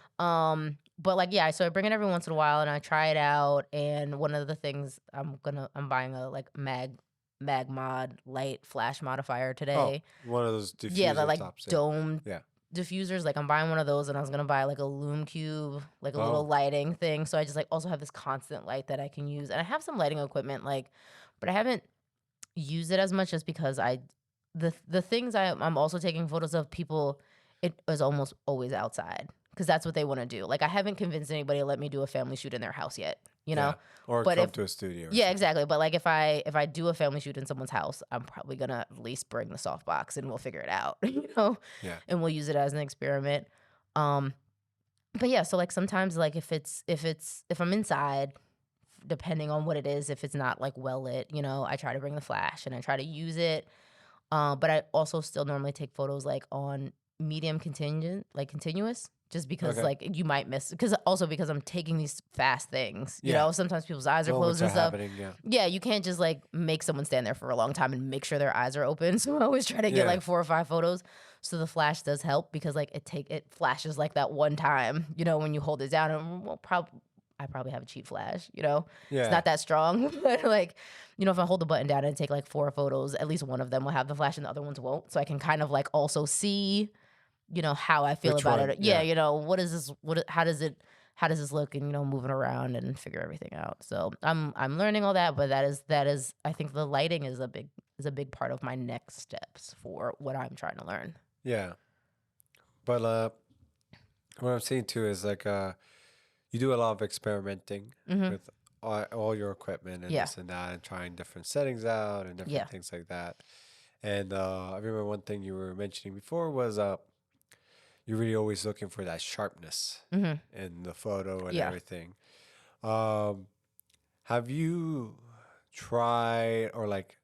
But like yeah, so I bring it every once in a while and I try it out. And one of the things I'm buying a like mag mod light flash modifier Oh, today. one of those Yeah, the diffuser like tops. Yeah. dome Yeah. diffusers. Like I'm buying one of those, and I was gonna buy like a Lume Cube, like a little Oh, lighting thing. So I just like also have this constant light that I can use, and I have some lighting equipment, like, but I haven't used it as much just because the things I'm also taking photos of people. It is almost always outside because that's what they want to do. Like I haven't convinced anybody to let me do a family shoot in their house yet. yeah. Or But come if to a studio or yeah, something. exactly. But like if I do a family shoot in someone's house, I'm probably gonna at least bring the softbox and we'll figure it out, Yeah. and we'll use it as an experiment. Um, but yeah, so like sometimes like if I'm inside, depending on what it is, if it's not like well lit, I try to bring the flash and I try to use it. But I also still normally take photos like on medium contingent, like continuous, just because Okay. like you might miss because I'm taking these fast things. Yeah. Sometimes people's eyes are Moments closed are and stuff. happening. Yeah. Yeah, you can't just like make someone stand there for a long time and make sure their eyes are open. So I always try to get Yeah. like 4 or 5 photos. So the flash does help because like it flashes like that one time, when you hold it down and I probably have a cheap flash, It's Yeah. not that strong, but like, if I hold the button down and take like 4 photos, at least one of them will have the flash and the other ones won't. So I can kind of like also see, how I feel Which about one? it. Yeah, Yeah. what is this? How does this look? And moving around and figure everything out. So I'm learning all that, but that is I think the lighting is a big part of my next steps for what I'm trying to learn. Yeah. But what I'm saying too is like you do a lot of experimenting hmm with all your equipment and Yeah, this and that and trying different settings out and yeah, different things like that. And I remember one thing you were mentioning before was you're really always looking for that sharpness hmm in the photo and yeah. everything. Um, have you tried or like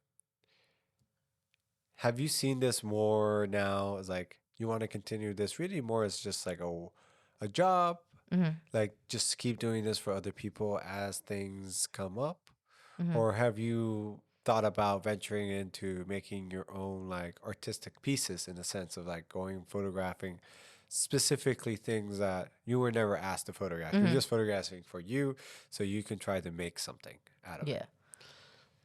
have you seen this more now as like you want to continue this really more as just like a job? hmm Like just keep doing this for other people as things come up? hmm Or have you thought about venturing into making your own like artistic pieces in the sense of like going photographing specifically things that you were never asked to photograph? You're hmm just photographing for you so you can try to make something out of it. Yeah.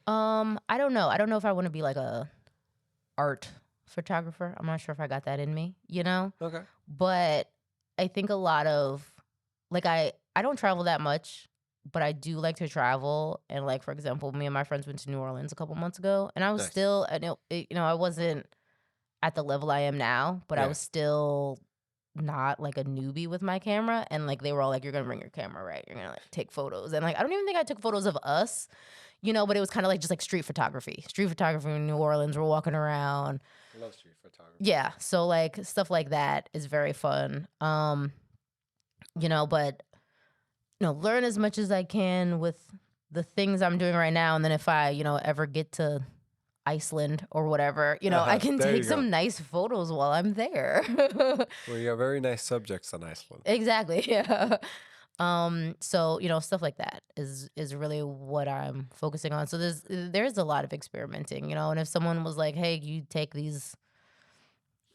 I don't know. I don't know if I want to be like a art photographer. I'm not sure if I got that in me. Okay. But I think a lot of like I don't travel that much, but I do like to travel. And like for example, me and my friends went to New Orleans a couple months ago, and I was Nice. still, I wasn't at the level I am now, but I Yeah. was still not like a newbie with my camera. And like they were all like, "You're gonna bring your camera, right? You're gonna like take photos." And like I don't even think I took photos of us. but it was kind of like just like street photography in New Orleans. We're walking around. I love street photography. Yeah. So like stuff like that is very fun. But learn as much as I can with the things I'm doing right now. And then if I, ever get to Iceland or whatever, I can There you take go. some nice photos while I'm there. Well, you have very nice subjects on Iceland. Exactly. Yeah. So, stuff like that is really what I'm focusing on. So there's a lot of experimenting, and if someone was like, "Hey, you take these,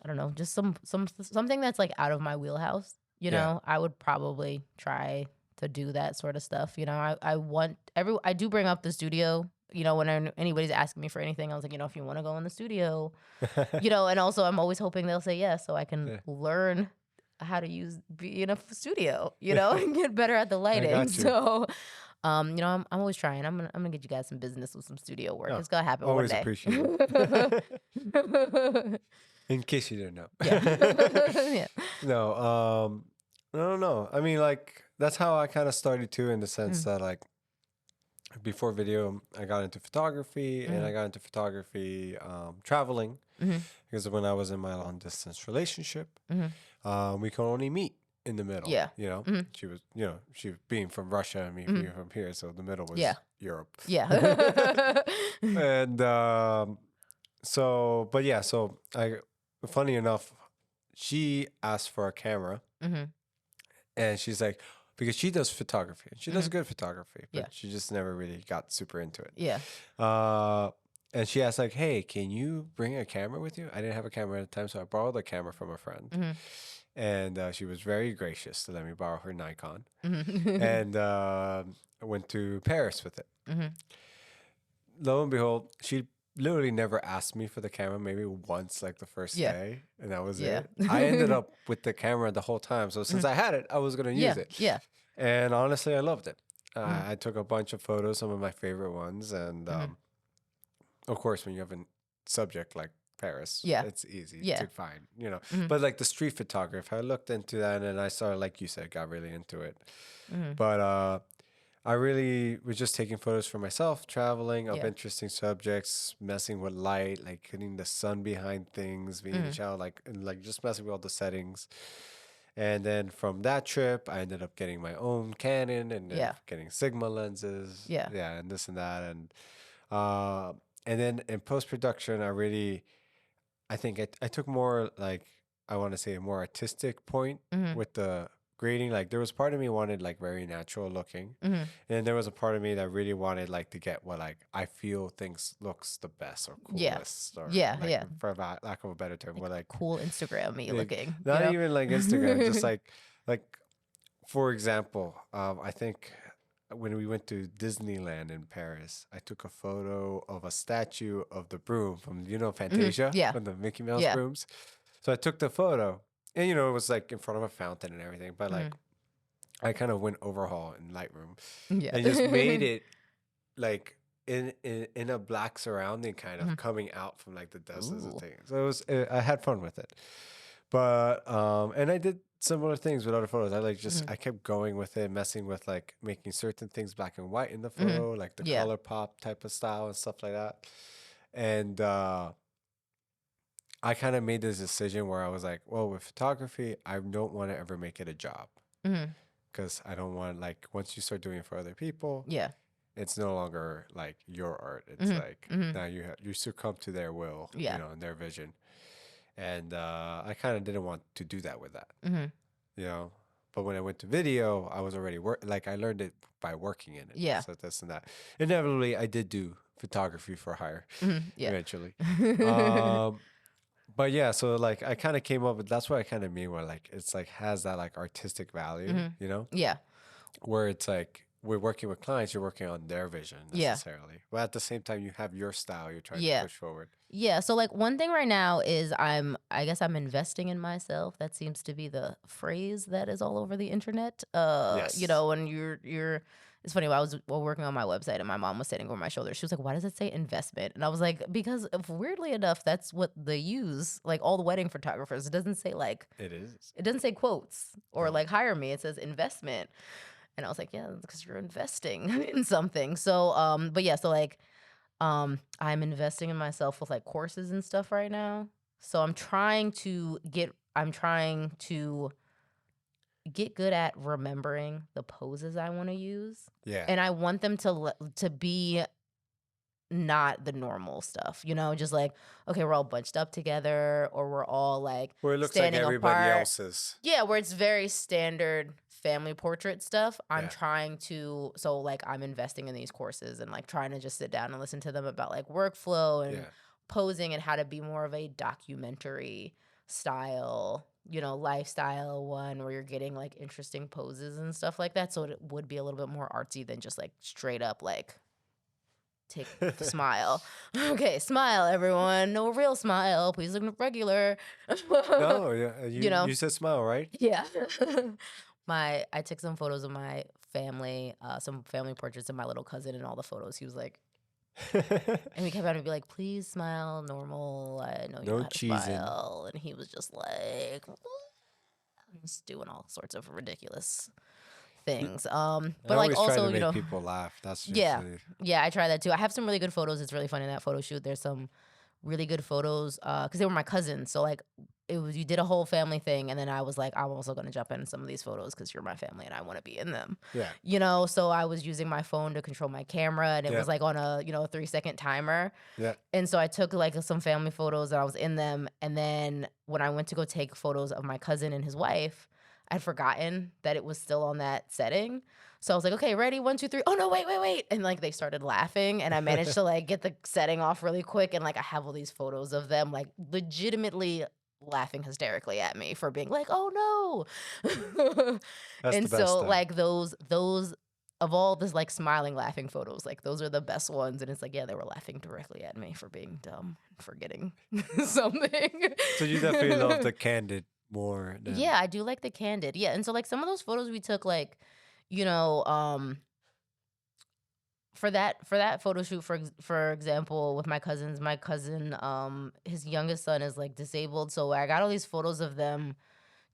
I don't know, just something that's like out of my wheelhouse," Yeah. I would probably try to do that sort of stuff. I do bring up the studio, when anybody's asking me for anything. I was like, if you want to go in the studio, and also I'm always hoping they'll say yes so I can Yeah. learn how to be in a studio, and get better at the lighting. got you. So, I'm always trying. I'm gonna get you guys some business with some studio work. Oh, It's gonna happen always one day. appreciate it. In case you didn't know. Yeah. No, I mean, like, that's how I kind of started too, in the sense that, like, before video, I got into photography, and I got into photography traveling, because when I was in my long distance relationship, we could only meet in the middle. Yeah. She was, she being from Russia and me being from here, so the middle was Europe. Yeah. And so funny enough, she asked for a camera, and she's like, because she does photography, and she does good photography, but she just never really got super into it. Yeah. And she asked, like, "Hey, can you bring a camera with you?" I didn't have a camera at the time, so I borrowed a camera from a friend. And she was very gracious to let me borrow her Nikon. And I went to Paris with it. Lo and behold, she literally never asked me for the camera, maybe once, like the first day, and that was it. I ended up with the camera the whole time. So since I had it, I was going to use it. Yeah. And honestly, I loved it. I took a bunch of photos, some of my favorite ones. And of course, when you have a subject like Paris, it's easy to find, But like the street photography, I looked into that, and I started, like you said, got really into it. But I really was just taking photos for myself, traveling of interesting subjects, messing with light, like putting the sun behind things, being a child, and just messing with all the settings. And then from that trip, I ended up getting my own Canon, and then getting Sigma lenses. Yeah. And this and that. And then in post-production, I think I took more, like, I want to say a more artistic point with the grading. Like, there was part of me wanted, like, very natural looking. And there was a part of me that really wanted, like, to get what, like, I feel things looks the best or coolest. Or, like, for lack of a better term. Like cool Instagram-y looking. Not even like Instagram, just like, for example, I think when we went to Disneyland in Paris, I took a photo of a statue of the broom from, Fantasia? From the Mickey Mouse brooms. So I took the photo, and, it was like in front of a fountain and everything, but like, I kind of went overhaul in Lightroom and just made it like in a black surrounding, kind of coming out from like the dust and things. So I had fun with it. But and I did similar things with other photos. I kept going with it, messing with like making certain things black and white in the photo, like the color pop type of style and stuff like that. And I kind of made this decision where I was like, well, with photography, I don't want to ever make it a job, because I don't want, like, once you start doing it for other people, it's no longer like your art. It's like now you succumb to their will, and their vision. And I kind of didn't want to do that with that, But when I went to video, I was already I learned it by working in it. So this and that. Inevitably, I did do photography for hire eventually. But yeah, so like I kind of came up with, that's what I kind of mean, where like it's like has that like artistic value, where it's like we're working with clients, you're working on their vision necessarily. But at the same time, you have your style you're trying to push forward. Yeah. So like one thing right now is I guess I'm investing in myself. That seems to be the phrase that is all over the internet. When you're it's funny, I was working on my website and my mom was sitting over my shoulder. She was like, "Why does it say investment?" And I was like, because weirdly enough, that's what they use. Like all the wedding photographers, it doesn't say like, it is. It doesn't say quotes or like hire me. It says investment. And I was like, yeah, because you're investing in something. So, but yeah, so like, I'm investing in myself with like courses and stuff right now. So I'm trying to get good at remembering the poses I want to use. Yeah. And I want them to be not the normal stuff, just like, okay, we're all bunched up together or we're all like Where it looks like standing everybody apart. else's. Yeah, where it's very standard family portrait stuff. I'm Yeah. trying to, so like I'm investing in these courses and like trying to just sit down and listen to them about like workflow and Yeah. posing and how to be more of a documentary style, lifestyle one where you're getting like interesting poses and stuff like that. So it would be a little bit more artsy than just like straight up like take the smile. Okay, smile, everyone. No real smile. Please look regular. No, yeah, You know? you said smile, right? Yeah. I took some photos of my family, some family portraits of my little cousin and all the photos. He was like, and we kept having to be like, please smile normal. I know you No know how to cheesing. smile. And he was just like, just doing all sorts of ridiculous things. But I like always try also, to make people laugh. That's just yeah, I try that too. I have some really good photos. It's really fun in that photo shoot. There's some really good photos because they were my cousins. So like you did a whole family thing, and then I was like, I'm also gonna jump in some of these photos because you're my family and I want to be in them. Yeah. So I was using my phone to control my camera, and it was like on a 3-second timer. Yeah. And so I took like some family photos and I was in them. And then when I went to go take photos of my cousin and his wife, I'd forgotten that it was still on that setting. So I was like, okay, ready? 1, 2, 3. Oh no, wait. And like they started laughing and I managed to like get the setting off really quick. And like I have all these photos of them like legitimately laughing hysterically at me for being like, oh no. That's And the best so stuff. like those of all this like smiling laughing photos, like those are the best ones. And it's like, yeah, they were laughing directly at me for being dumb, forgetting something. So you definitely love the candid more than Yeah, I do like the candid. Yeah. And so like some of those photos we took like, you know, for that photo shoot for example with my cousin his youngest son is like disabled, so I got all these photos of them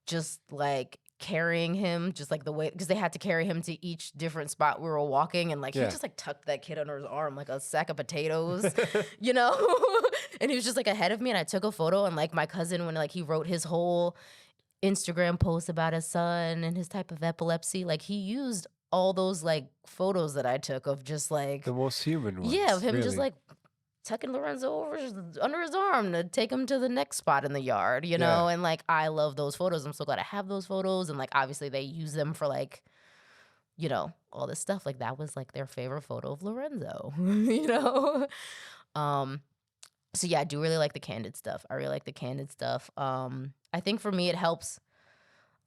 just like carrying him, just like the way, because they had to carry him to each different spot we were walking, and like he Yeah. just like tucked that kid under his arm like a sack of potatoes, you know. And he was just like ahead of me, and I took a photo, and like my cousin, when like he wrote his whole Instagram post about his son and his type of epilepsy, like he used all those like photos that I took of just like, the most human ones. yeah, of him just really. like tucking Lorenzo under his arm to take him to the next spot in the yard, you know? Yeah. And like, I love those photos. I'm so glad I have those photos. And like, obviously they use them for like, all this stuff. Like that was like their favorite photo of Lorenzo, you know? So yeah, I do really like the candid stuff. I really like the candid stuff. I think for me, it helps,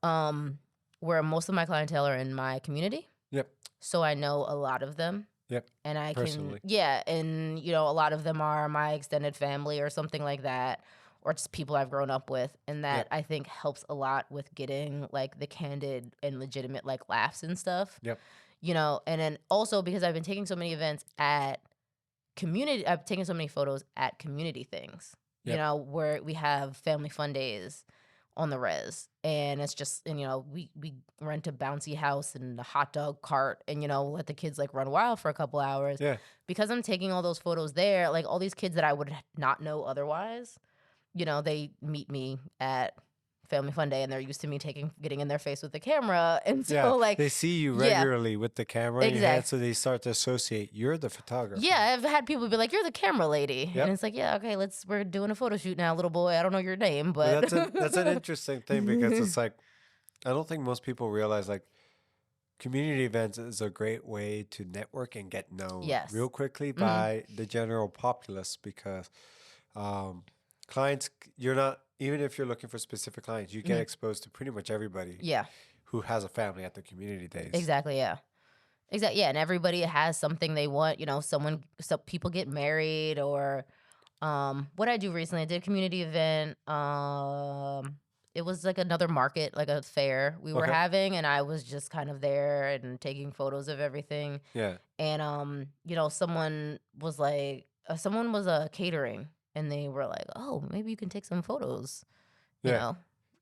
where most of my clientele are in my community. Yep. So I know a lot of them. Yep. And I Personally. and a lot of them are my extended family or something like that, or just people I've grown up with. And that Yep. I think helps a lot with getting like the candid and legitimate like laughs and stuff. Yep. And then also because I've been taking so many events at community, I've taken so many photos at community things, Yep. where we have family fun days on the res, and it's just, and we rent a bouncy house and a hot dog cart, and let the kids like run wild for a couple hours. Yeah. Because I'm taking all those photos there, like all these kids that I would not know otherwise, they meet me at family fun day, and they're used to me getting in their face with the camera, and so Yeah. like they see you yeah. regularly with the camera in your hand, so they start to associate you're the photographer. Yeah, I've had people be like, "You're the camera lady," Yep. and it's like, "Yeah, okay, we're doing a photo shoot now, little boy. I don't know your name, but that's an interesting thing, because it's like, I don't think most people realize like community events is a great way to network and get known Yes. real quickly by the general populace, because clients, you're not, even if you're looking for specific clients, you get exposed to pretty much everybody yeah, who has a family at the community days. exactly, yeah. Exactly, yeah, and everybody has something they want. Some people get married, or what I do recently, I did a community event. It was like another market, like a fair we were Okay. having, and I was just kind of there and taking photos of everything. Yeah. And someone was like, someone was catering, and they were like, "Oh, maybe you can take some photos. Yeah.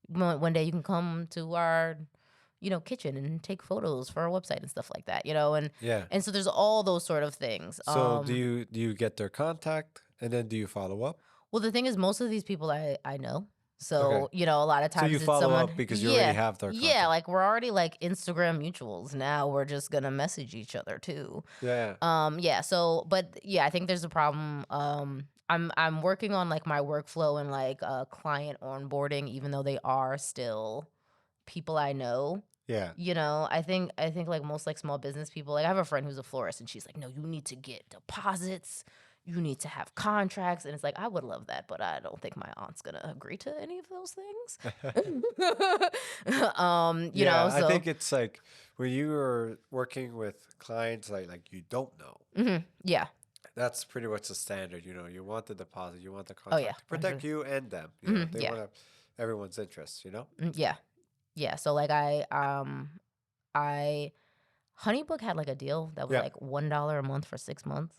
One day you can come to our kitchen and take photos for our website and stuff like that, and Yeah. and so there's all those sort of things. So do you get their contact and then do you follow up? Well, the thing is, most of these people I know. Okay. So, a lot of So you times it's follow someone, up because you already yeah, have their yeah, contact. like we're already like Instagram mutuals. Now we're just gonna message each other too. Yeah. Yeah, so but yeah, I think there's a problem. I'm working on like my workflow and like client onboarding, even though they are still people I know. Yeah. I think like most like small business people, like I have a friend who's a florist and she's like, no, you need to get deposits. You need to have contracts. And it's like, I would love that, but I don't think my aunt's gonna agree to any of those things. Yeah, I So think it's like when you are working with clients like you don't know. yeah. That's pretty much the standard, You want the deposit, you want the Oh yeah. contract to protect you and them. They Yeah. want to everyone's interests. Yeah. Yeah. So like I Honeybook had like a deal that was Yeah. like $1 a month for 6 months.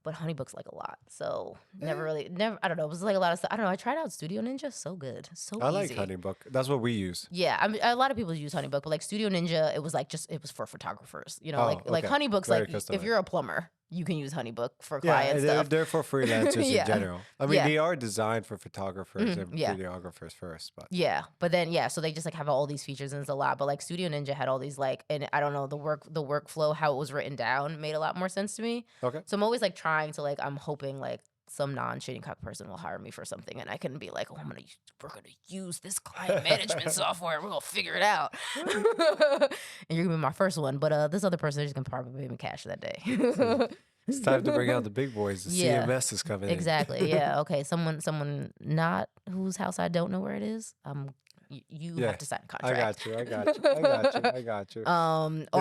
But Honeybook's like a lot. So Eh, never, I don't know. It was like a lot of stuff. I don't know. I tried out Studio Ninja. So good. So I like easy. HoneyBook. That's what we use. Yeah. I mean, a lot of people use Honeybook, but like Studio Ninja, it was like it was for photographers. Oh, like okay. Honeybook's Very like if customized. you're a plumber, you can use Honeybook for Yeah, client they're, stuff. they're for freelancers in Yeah. general. I mean, Yeah. they are designed for photographers and Yeah. videographers first, but Yeah, but then so they just like have all these features and it's a lot. But like Studio Ninja had all these like, and I don't know, the workflow, how it was written down made a lot more sense to me. okay. So I'm always like trying to like, I'm hoping like some non-shading cock person will hire me for something and I can be like, oh, we're gonna use this client management software. We're gonna figure it out. And you're gonna be my first one. But this other person is gonna probably pay me cash that day. It's time to bring out the big boys. The Yeah. CMS is coming in. Exactly. Yeah. Okay. Someone not whose house I don't know where it is. You Yeah, have to sign a I contract. got you. I got you. I got you. I got you. Or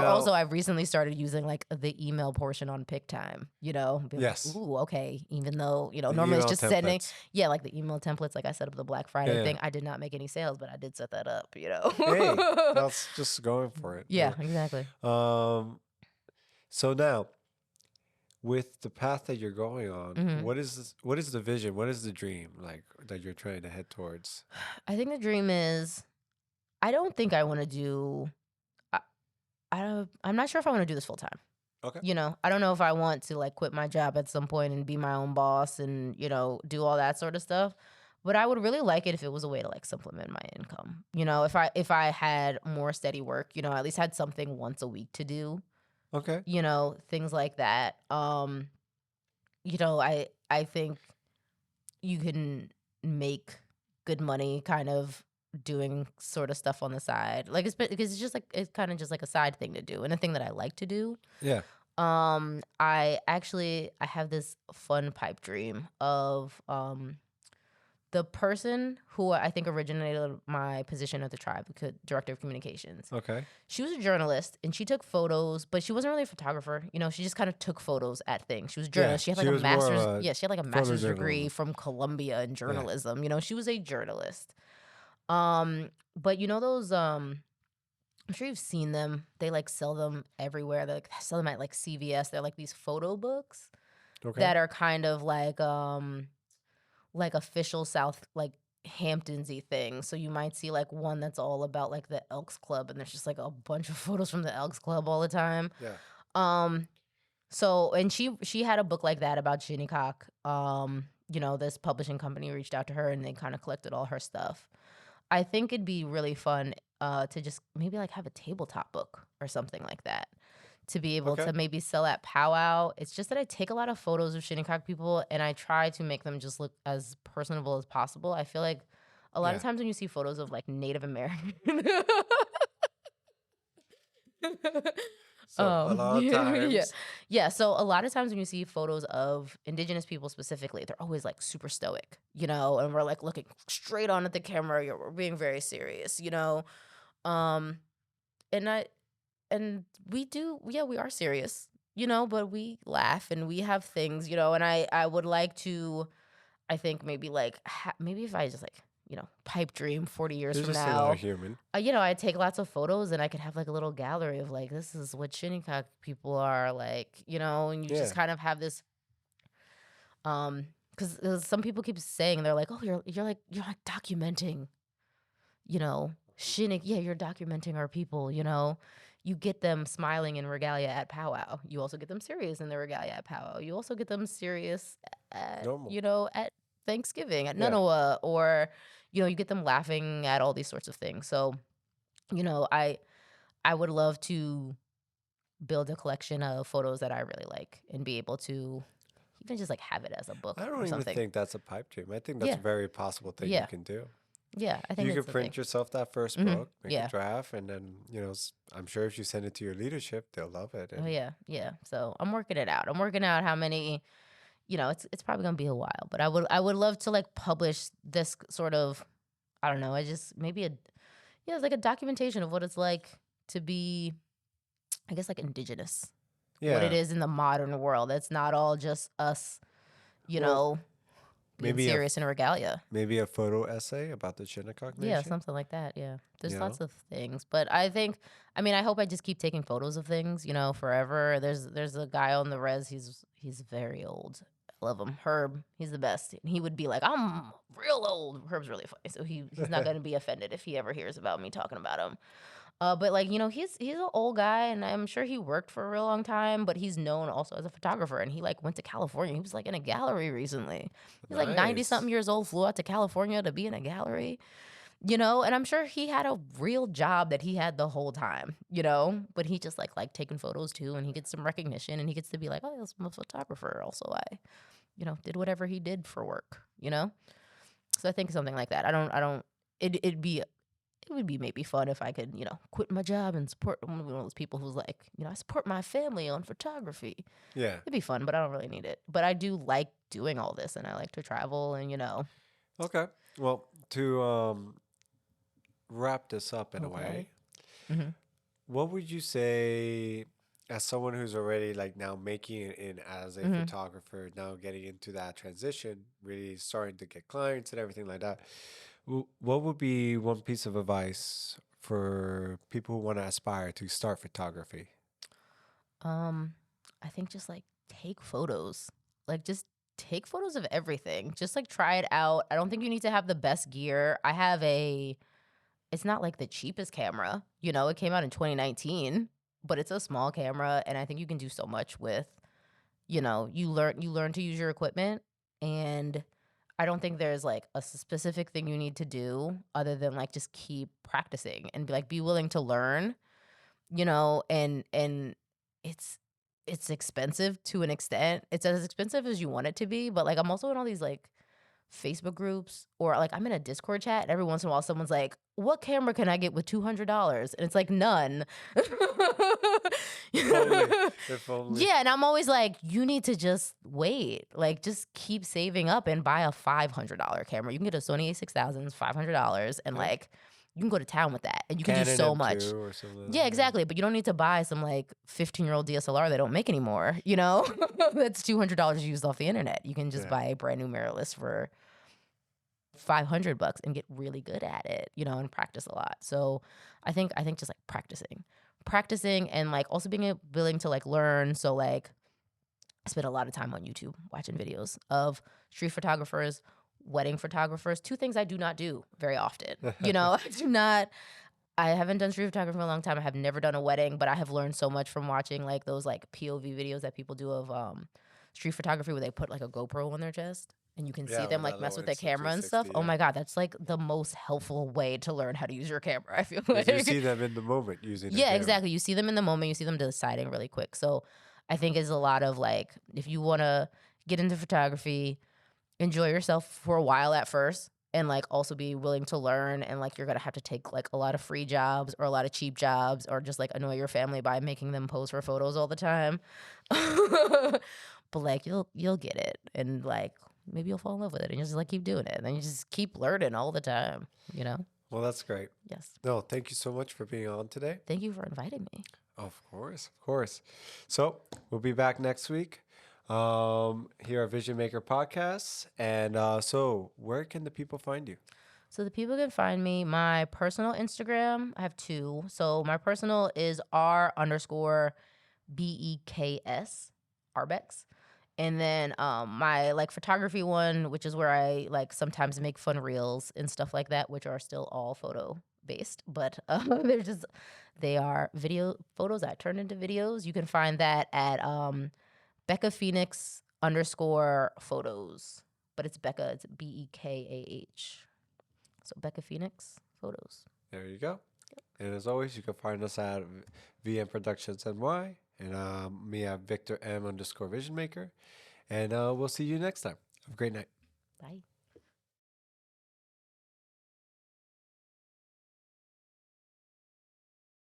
Now, also I've recently started using like the email portion on PickTime, being yes, like, ooh, okay. Even though, the normally it's email just sending, templates. yeah, like the email templates, like I set up the Black Friday Yeah. thing. I did not make any sales, but I did set that up, Hey, that's just going for it. Yeah, exactly. So now, with the path that you're going on, Mhm. what is the vision? What is the dream like that you're trying to head towards? I think the dream is, I don't think I want to do, I'm not sure if I want to do this full time. Okay. I don't know if I want to like quit my job at some point and be my own boss and, do all that sort of stuff. But I would really like it if it was a way to like supplement my income. If I had more steady work, at least had something once a week to do, Okay. things like that. I think you can make good money kind of doing sort of stuff on the side. Like because it's kind of just like a side thing to do and a thing that I like to do. Yeah. I have this fun pipe dream of the person who I think originated my position at the tribe, director of communications. Okay. She was a journalist and she took photos, but she wasn't really a photographer. She just kind of took photos at things. She was a journalist. Yeah, She had like she a was more of master's. a Yeah, she had like a master's degree photojournalism. from Columbia in Yeah. journalism. She was a journalist. But those I'm sure you've seen them. They like sell them everywhere. They like sell them at like CVS. They're like these photo books Okay. that are kind of like official South like Hamptons-y thing. So you might see like one that's all about like the Elks Club and there's just like a bunch of photos from the Elks Club all the time. Yeah. So and she had a book like that about Shinnecock. This publishing company reached out to her and they kind of collected all her stuff. I think it'd be really fun to just maybe like have a tabletop book or something like that. To be able Okay. to maybe sell at Powwow. It's just that I take a lot of photos of Shinnecock people and I try to make them just look as personable as possible. I feel like a lot of Yeah. times when you see photos of like Native American So a lot of yeah. times. Yeah. So a lot of times when you see photos of indigenous people specifically, they're always like super stoic, and we're like looking straight on at the camera. We're being very serious, Um, and we do, yeah, we are serious, but we laugh and we have things, and I would like to, I think maybe like, maybe if I just like, pipe dream 40 years You're from just another now, human. I take lots of photos and I could have like a little gallery of like, this is what Shinnecock people are like, and you just Yeah. kind of have this, because some people keep saying, they're like, oh, you're like documenting, Yeah, you're documenting our people, you know. You get them smiling in regalia at powwow. You also get them serious in the regalia at powwow. You also get them serious at, Normal. at Thanksgiving, at Yeah. Nanawa, or, you get them laughing at all these sorts of things. So, you know, I would love to build a collection of photos that I really like and be able to even just like have it as a I book don't or even something. think that's a pipe dream. I think that's Yeah. a very possible thing you Yeah. can do. Yeah. I think You it's could the thing. print yourself that first Hmm. book, make a Yeah. draft, and then, I'm sure if you send it to your leadership, they'll love it. Oh And yeah. Yeah. So I'm working it out. I'm working out how many, it's probably gonna be a while, but I would love to like publish this sort of, I don't know, I just maybe it's like a documentation of what it's like to be, I guess, like indigenous. What it yeah, is in the modern world. It's not all just us, you well, know, being maybe a serious in regalia. maybe a photo essay about the Shinnecock Yeah, Nation. something like that. Yeah. You There's know, lots of things, but I hope I just keep taking photos of things, forever. There's a guy on the res, he's very old. I love him. Herb, he's the best. And he would be like, "I'm real old." Herb's really funny. So he's not going to be offended if he ever hears about me talking about him. But like, he's an old guy, and I'm sure he worked for a real long time, but he's known also as a photographer, and he like went to California. He was like in a gallery recently. He's like 90 nice. something years old, flew out to California to be in a gallery. And I'm sure he had a real job that he had the whole time, but he just like taking photos too, and he gets some recognition, and he gets to be like, "Oh, I'm a photographer." Also, I, did whatever he did for work, So I think something like that. I don't. It would be maybe fun if I could, quit my job and support one of those people who's like, I support my family on photography. Yeah. It'd be fun, but I don't really need it. But I do like doing all this, and I like to travel, and Okay. Well, to wrap this up in a Okay. way, Hmm. what would you say as someone who's already like now making it in as a Hmm. photographer, now getting into that transition, really starting to get clients and everything like that? What would be one piece of advice for people who want to aspire to start photography? Um, I think just like take photos. Like just take photos of everything. Just like try it out. I don't think you need to have the best gear. It's not like the cheapest camera. It came out in 2019, but it's a small camera, and I think you can do so much with, you learn to use your equipment, and I don't think there's like a specific thing you need to do other than like just keep practicing and be willing to learn, and it's it's expensive to an extent. It's as expensive as you want it to be, but like I'm also in all these like Facebook groups, or like I'm in a Discord chat, and every once in a while someone's like, "What camera can I get with $200?" And it's like, "None." If only, if only. Yeah, and I'm always like, "You need to just wait. Like just keep saving up and buy a $500 camera. You can get a Sony A6000, $500, and Yeah. like you can go to town with that, and you can do Canon so much." M2 or something like Yeah, that. exactly, but you don't need to buy some like 15-year-old DSLR they don't make anymore, That's $200 used off the internet. You can just Yeah. buy a brand new mirrorless for $500 and get really good at it, and practice a lot. So I think just like practicing, and like also being willing to like learn. So like I spend a lot of time on YouTube watching videos of street photographers, wedding photographers, two things I do not do very often. I do not. I haven't done street photography for a long time. I have never done a wedding, but I have learned so much from watching like those like POV videos that people do of street photography, where they put like a GoPro on their chest and you can see Yeah, them with like that mess low with their instant camera and stuff. 360, Oh yeah. my god, that's like the most helpful way to learn how to use your camera, I feel Because you like. see them in the moment using the Yeah, camera. exactly. You see them in the moment, you see them deciding really quick. So I think it's a lot of like, if you want to get into photography, enjoy yourself for a while at first, and like also be willing to learn, and like you're gonna have to take like a lot of free jobs or a lot of cheap jobs, or just like annoy your family by making them pose for photos all the time. But like you'll get it, and like maybe you'll fall in love with it, and you just like keep doing it, and then you just keep learning all the time. Well, that's great. Yes. No, thank you so much for being on today. Thank you for inviting me. Of course, of course. So we'll be back next week here at Vision Maker Podcasts. And so where can the people find you? So the people can find me, my personal Instagram. I have two. So my personal is R_BEKS, Arbex. And then my like photography one, which is where I like sometimes make fun reels and stuff like that, which are still all photo. based, but they are video photos that turn into videos. You can find that at Becca Phoenix underscore photos, but it's Becca, it's Bekah. So Becca Phoenix photos. There you go. And as always, you can find us at VM Productions NY and me at Victor M underscore Vision Maker. And we'll see you next time. Have a great night. Bye.